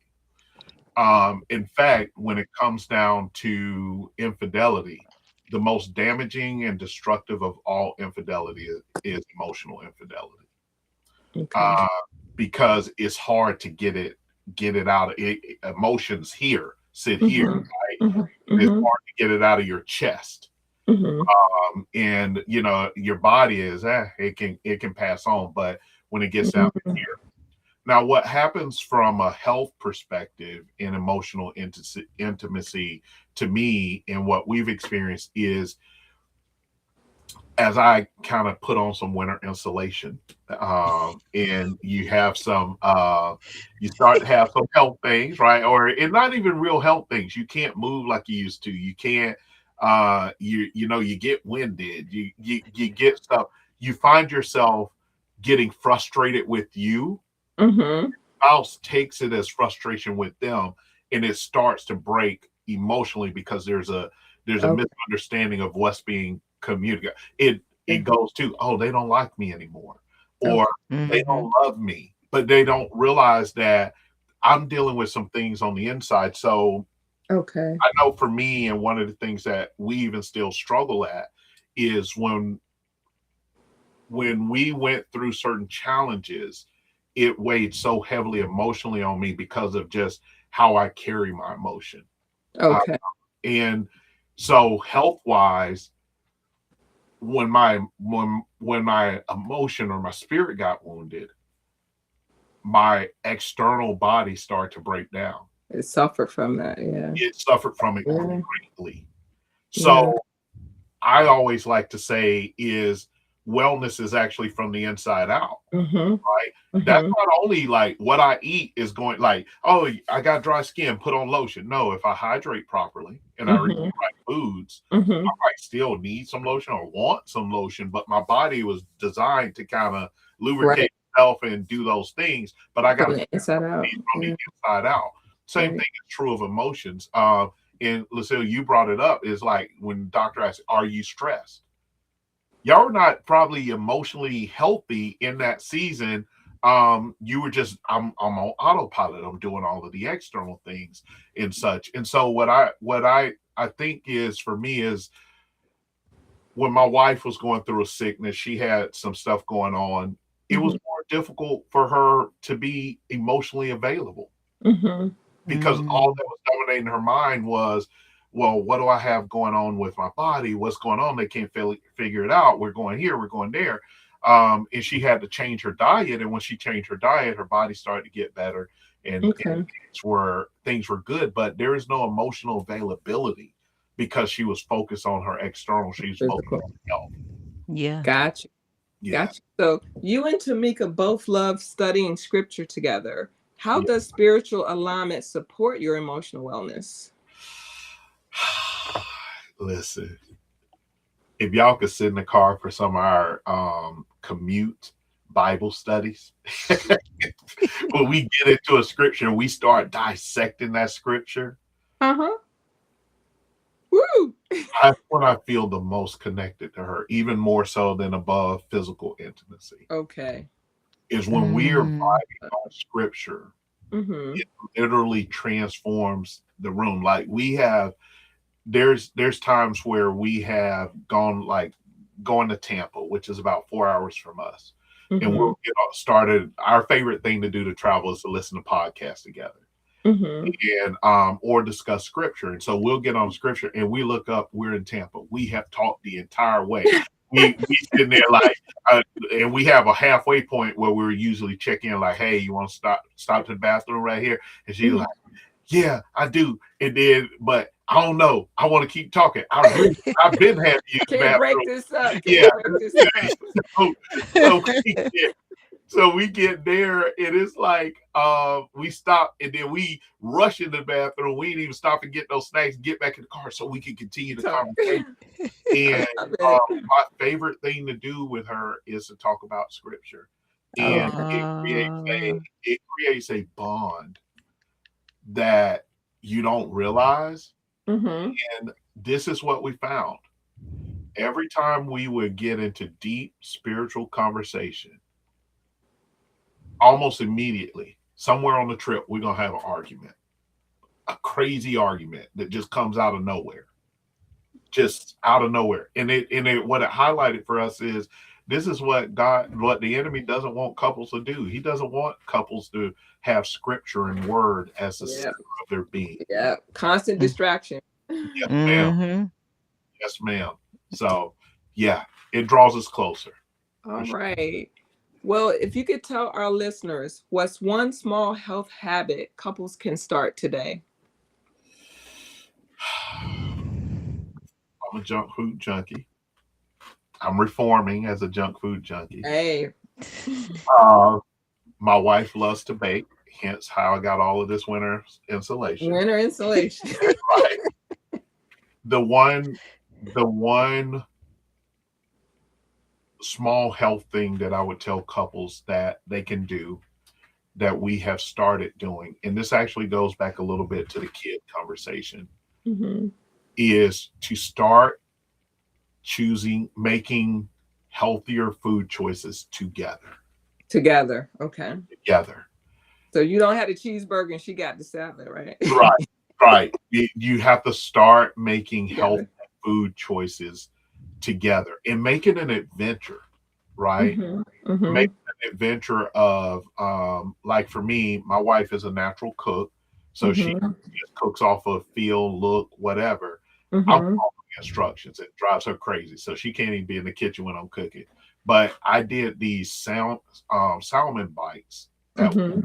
In fact, when it comes down to infidelity, the most damaging and destructive of all infidelity is emotional infidelity. Okay. uh, because it's hard to get it out. Emotions here sit here, Mm-hmm. right? Mm-hmm. It's Mm-hmm. hard to get it out of your chest. Mm-hmm. And your body is it can pass on, but when it gets down to Mm-hmm. here. Now, what happens from a health perspective in emotional intimacy to me and what we've experienced is, as I kind of put on some winter insulation, and you start to have some health things, right? Or and not even real health things. You can't move like you used to. You can't. You get winded. You get stuff. You find yourself getting frustrated with you. Mm-hmm. Spouse takes it as frustration with them, and it starts to break emotionally because there's a Okay. misunderstanding of what's being communicated. It goes to, oh, they don't like me anymore, or Okay. they hmm don't love me, but they don't realize that I'm dealing with some things on the inside. So Okay. I know for me, and one of the things that we even still struggle at is when we went through certain challenges, it weighed so heavily emotionally on me because of just how I carry my emotion. Uh, Okay. and so health wise, when my emotion or my spirit got wounded, my external body started to break down. It suffered from that. Yeah. It suffered from it Yeah. greatly. Yeah. So I always like to say is wellness is actually from the inside out, Mm-hmm. right? That's Mm-hmm. not only like what I eat is going like, oh, I got dry skin, put on lotion. No, if I hydrate properly and I eat Mm-hmm. the right foods, Mm-hmm. I might still need some lotion or want some lotion, but my body was designed to kind of Right. lubricate itself and do those things. But I got From to the inside out. from the Yeah. inside out. Same thing Right. is true of emotions. And Lucille, you brought it up. Is like when doctor asks, "Are you stressed?" Y'all were not probably emotionally healthy in that season. You were just, I'm on autopilot. I'm doing all of the external things and such. And so what I think is for me is when my wife was going through a sickness, she had some stuff going on. It was Mm-hmm. more difficult for her to be emotionally available Mm-hmm. because all Mm. that was dominating her mind was, well, what do I have going on with my body? What's going on? They can't figure it out. We're going here, we're going there. And she had to change her diet. And when she changed her diet, her body started to get better and Okay. things were good, but there is no emotional availability because she was focused on her external. She was focused Physical. on health. Yeah. Gotcha. Yeah. Gotcha. So you and Tamika both love studying scripture together. How Yeah. does spiritual alignment support your emotional wellness? Listen, if y'all could sit in the car for some of our commute Bible studies, when we get into a scripture and we start dissecting that scripture, Uh-huh. Woo! that's when I feel the most connected to her, even more so than above physical intimacy. Okay. Is when we are Mm. vibing on scripture, Mm-hmm. it literally transforms the room. Like we have, there's times where we have going to Tampa, which is about 4 hours from us, and Mm-hmm. we'll get started. Our favorite thing to do to travel is to listen to podcasts together Mm-hmm. and or discuss scripture. And so we'll get on scripture and we look up, we're in Tampa. We have talked the entire way. We sitting there like and we have a halfway point where we're usually checking in like, hey, you want to stop to the bathroom right here? And she's Mm-hmm. like, yeah, I do. And then, but I don't know. I want to keep talking. I've been having to use the Can't break bathroom. this up. Yeah. Can't break this up. So, so we get there and it's like we stop and then we rush in the bathroom. We didn't even stop and get those snacks, get back in the car so we can continue the Talk. conversation. I And love it. my favorite thing to do with her is to talk about scripture. And Okay. Ah. it creates a bond that you don't realize. Mm-hmm. And this is what we found. Every time we would get into deep spiritual conversation, almost immediately, somewhere on the trip, we're gonna have an argument, a crazy argument that just comes out of nowhere, just out of nowhere. And what it highlighted for us is this is what the enemy doesn't want couples to do. He doesn't want couples to have scripture and word as the Yeah. center of their being. Yeah. Constant distraction. Yes, ma'am. Mm-hmm. Yes, ma'am. So, yeah, it draws us closer. All right. Well, if you could tell our listeners what's one small health habit couples can start today. I'm a junk food junkie. I'm reforming as a junk food junkie. Hey, Uh, my wife loves to bake, hence how I got all of this winter insulation. winter insulation. Right. The one small health thing that I would tell couples that they can do that we have started doing, and this actually goes back a little bit to the kid conversation, Mm-hmm. is to start making healthier food choices together. Together. Okay. Together. So you don't have the cheeseburger and she got the salad, right? Right, right. You have to start making healthy Together. food choices together and make it an adventure, right? Mm-hmm. Make Mm-hmm. an adventure of like for me, my wife is a natural cook, so she Mm-hmm. just cooks off of feel, look, whatever. I'm Mm-hmm. following instructions. It drives her crazy, so she can't even be in the kitchen when I'm cooking. But I did these salmon bites at Mm-hmm.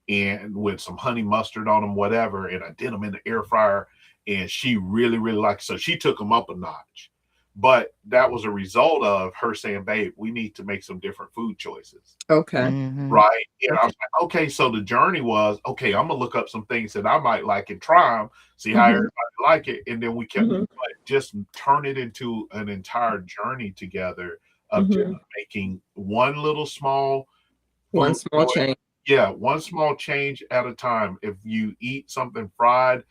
and with some honey mustard on them, whatever. And I did them in the air fryer, and she really, really liked it. So she took them up a notch. But that was a result of her saying, "Babe, we need to make some different food choices." Okay. Mhm. Right. And I Okay. was like, okay, so the journey was, okay, I'm gonna look up some things that I might like and try them, see how Mm-hmm. everybody like it. And then we kept Mm-hmm. but just turn it into an entire journey together of just Mm-hmm. making one little small One food small choice. change. Yeah, one small change at a time. If you eat something fried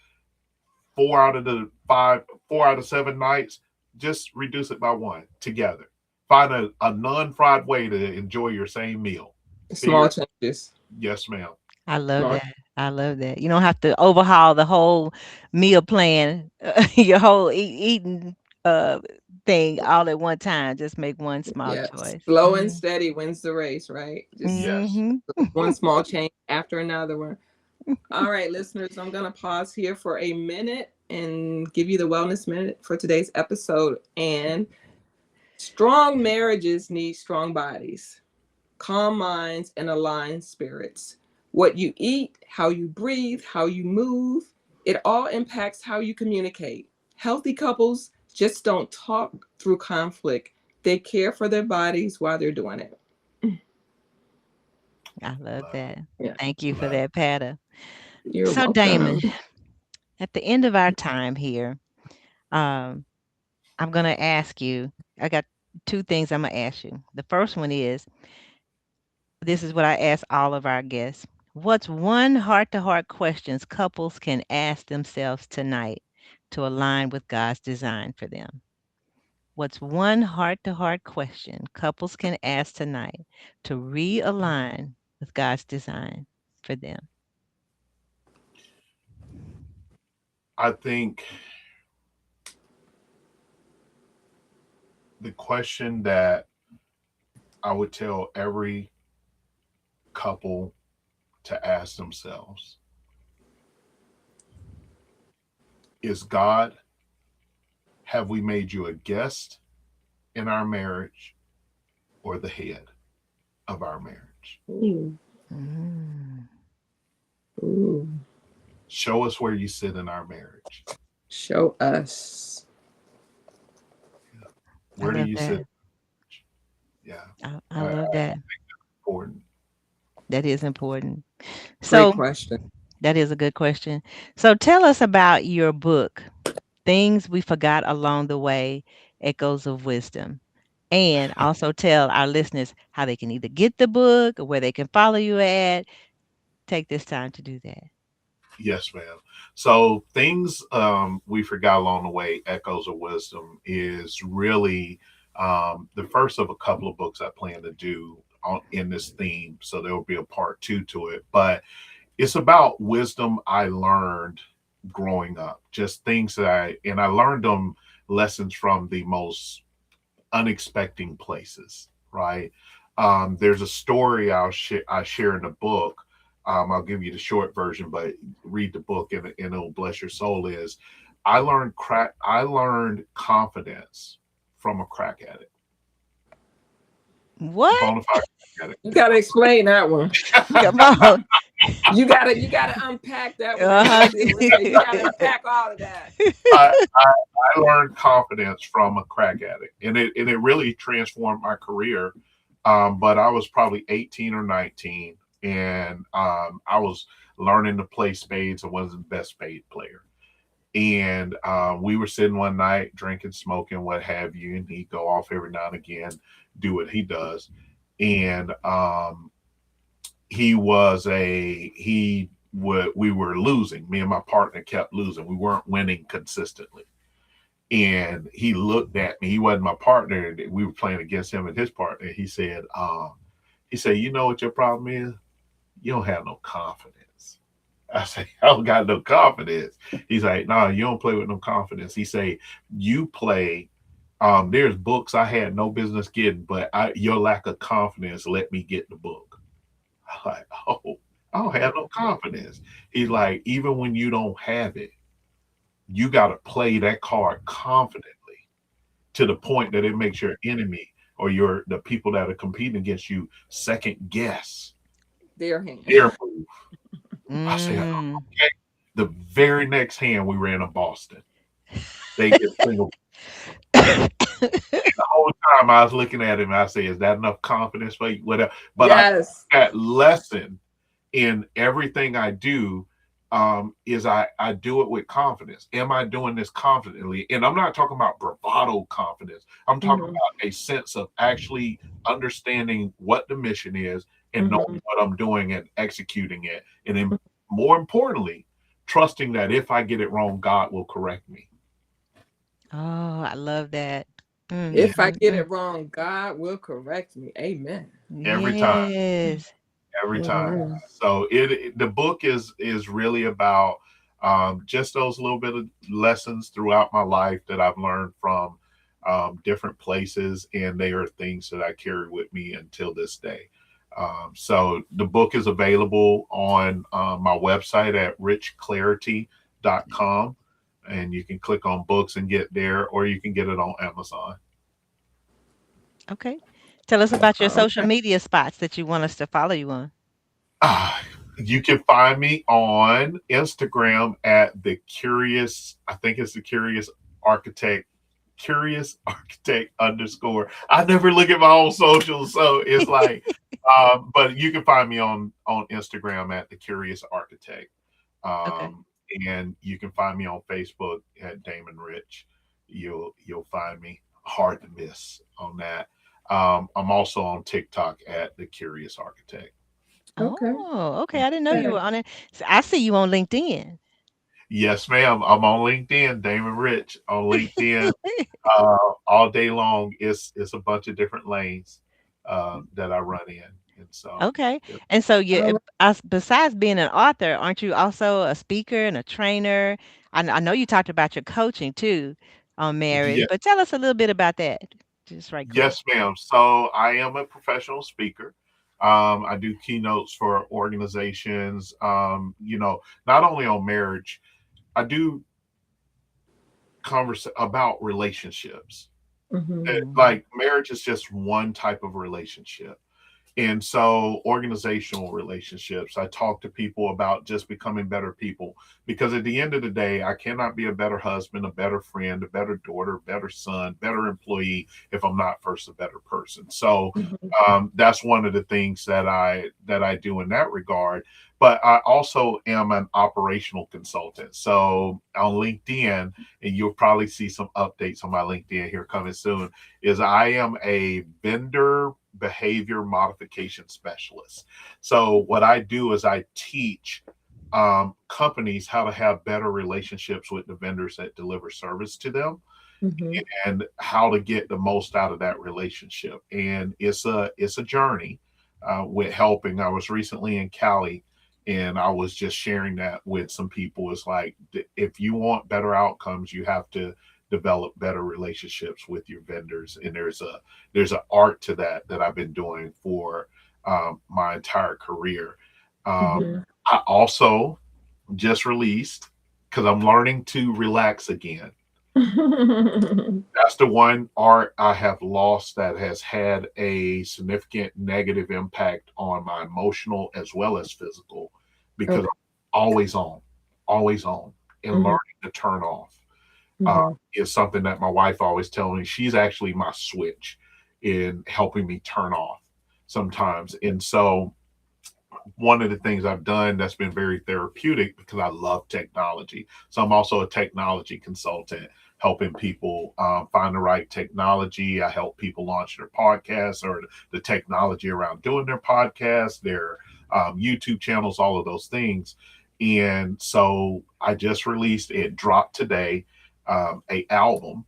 4 out of 7 nights, just reduce it by one together. Find a non-fried way to enjoy your same meal. Small Figure changes. yes, ma'am. I love Small. that. I love that. You don't have to overhaul the whole meal plan, your whole eating uh thing all at one time. Just make one small Yeah. choice. Slow and Mhm. steady wins the race, right? Just Yes. Mhm. one small change after another one. All right, listeners, I'm going to pause here for a minute and give you the wellness minute for today's episode. And strong marriages need strong bodies, calm minds, and aligned spirits. What you eat, how you breathe, how you move, it all impacts how you communicate. Healthy couples just don't talk through conflict, they care for their bodies while they're doing it. I love Love that. Yeah, Thank you it. for Love that, Pata. you're So, Damon, welcome. at the end of our time here, um, I'm going to ask you. I got two things I'm going to ask you. The first one is this is what I ask all of our guests. What's one heart to heart questions couples can ask themselves tonight to align with God's design for them? What's one heart to heart question couples can ask tonight to realign with God's design for them? I think the question that I would tell every couple to ask themselves is God, have we made you a guest in our marriage or the head of our marriage? Ooh, Mm, ooh. Show us where you sit in our marriage. Show us. I Where do love you sit? that. Yeah, I I love that. important. That is important. Great So, question. that is a good question. So, tell us about your book, Things We Forgot Along the Way, Echoes of Wisdom. And also tell our listeners how they can either get the book or where they can follow you at. Take this time to do that. Yes, ma'am. So things we forgot along the way, Echoes of Wisdom, is really the first of a couple of books I plan to do in this theme. So there will be a part two to it. But it's about wisdom I learned growing up, just things that I learned them lessons from the most unexpected places, right? There's a story I share in the book. I'll give you the short version, but read the book and it'll bless your soul. Is I learned confidence from a crack addict, What? bona fide crack addict. You gotta explain that one. Come on. You gotta unpack that one, as Uh-huh. Lucille would say. You gotta unpack all of that. I learned confidence from a crack addict, and it really transformed my career. But I was probably 18 or 19, and I was learning to play spades. I wasn't the best spade player, and we were sitting one night drinking, smoking, what have you, and he'd go off every now and again, do what he does, and he was a he would we were losing. Me and my partner kept losing. We weren't winning consistently. And he looked at me. He wasn't my partner. We were playing against him and his partner. He said, you know what your problem is? you don't have no confidence. I say, I don't got no confidence. He's like, no, you don't play with no confidence. He say, you play. There's books I had no business getting, but your lack of confidence let me get the book. I'm like, oh, I don't have no confidence. He's like, even when you don't have it, you got to play that card confidently to the point that it makes your enemy or the people that are competing against you second guess Their hand. their move. I said, Mm. okay. The very next hand we ran in Boston, they get single. The whole time I was looking at him, I said, "Is that enough confidence for you?" Whatever. But I Yes. that lesson in everything I do is I do it with confidence. Am I doing this confidently? And I'm not talking about bravado confidence. I'm talking Hmm. about a sense of actually understanding what the mission is and Hmm. knowing what I'm doing and executing it. And then more importantly, trusting that if I get it wrong, God will correct me. Oh, I love that. Mm, Yeah, If I mm, get mm. it wrong, God will correct me. Amen. every time. Yes. Every time. Hmm. So the book is really about just those little bit of lessons throughout my life that I've learned from different places, and they are things that I carry with me until this day. So the book is available on my website at richclarity.com, and you can click on books and get there, or you can get it on Amazon. Okay. Tell us about your social Okay. media spots that you want us to follow you on. Ah, you can find me on Instagram at the curious, I think it's the curious architect, curious architect underscore. I never look at my own socials, so it's like, but you can find me on Instagram at the curious architect, Okay. um, and you can find me on Facebook at Damon Rich. You'll find me. Hard to miss on that. I'm also on TikTok at the Curious Architect. Okay. Oh, okay. I didn't know you Okay. were on it. So I see you on LinkedIn. Yes, ma'am. I'm on LinkedIn, Damon Rich on LinkedIn all day long. It's a bunch of different lanes that I run in, and so Okay. yeah. And so All besides being an author, aren't you also a speaker and a trainer? I know you talked about your coaching too on marriage, Yeah, but tell us a little bit about that, just right quick. yes, ma'am. So I am a professional speaker. I do keynotes for organizations. Not only on marriage, I do converse about relationships. Mm-hmm. Mm. Like marriage is just one type of relationship. And so, organizational relationships, I talk to people about just becoming better people because at the end of the day, I cannot be a better husband, a better friend, a better daughter, a better son, better employee if I'm not first a better person. So, Hmm. that's one of the things that I do in that regard. But I also am an operational consultant. So on LinkedIn, and you'll probably see some updates on my LinkedIn here coming soon, is I am a vendor behavior modification specialist. So what I do is I teach companies how to have better relationships with the vendors that deliver service to them Hmm. and how to get the most out of that relationship. And it's a journey with helping. I was recently in Cali, and I was just sharing that with some people. It's like if you want better outcomes, you have to develop better relationships with your vendors. And there's an art to that I've been doing for my entire career. Um, Hmm. I also just released because I'm learning to relax again. That's the one art I have lost that has had a significant negative impact on my emotional as well as physical because Okay. I'm always on, and Hmm. learning to turn off uh, Hmm. is something that my wife always tells me. She's actually my switch in helping me turn off sometimes. And so one of the things I've done that's been very therapeutic because I love technology. So I'm also a technology consultant, helping people find the right technology. I help people launch their podcasts or the technology around doing their podcasts, their YouTube channels, all of those things. And so I just released it, dropped today, a album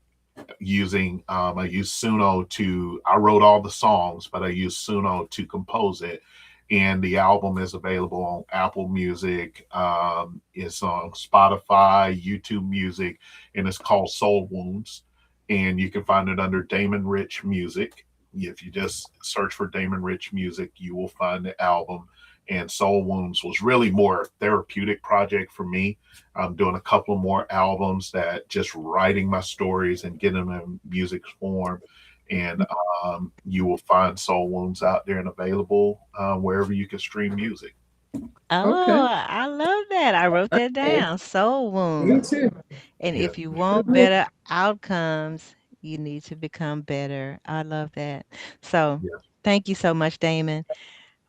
using I used Suno to I wrote all the songs, but I used Suno to compose it, And the album is available on Apple Music. It's on Spotify, YouTube Music, and it's called Soul Wounds. And you can find it under Damon Rich Music. If you just search for Damon Rich Music, you will find the album. And Soul Wounds was really more a therapeutic project for me. I'm doing a couple more albums that just writing my stories and getting them in music form. And you will find Soul Wounds out there and available wherever you can stream music. Oh, Okay. I love that. I wrote that Okay. down. Soul Me wounds. too. And Yeah. if you want better outcomes, you need to become better. I love that. So, Yeah. thank you so much, Damon,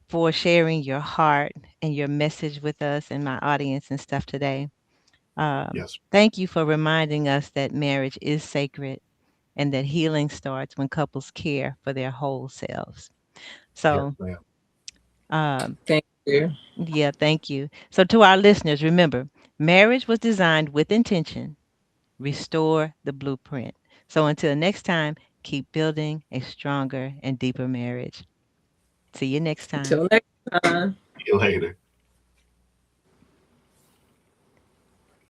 for sharing your heart and your message with us and my audience and stuff today. Yes. Thank you for reminding us that marriage is sacred and that healing starts when couples care for their whole selves. Yes, So, ma'am. um, Thank you. yeah, thank you. So, to our listeners, remember, marriage was designed with intention. Restore the blueprint. So, until next time, keep building a stronger and deeper marriage. See you next time. Until next time. See you later.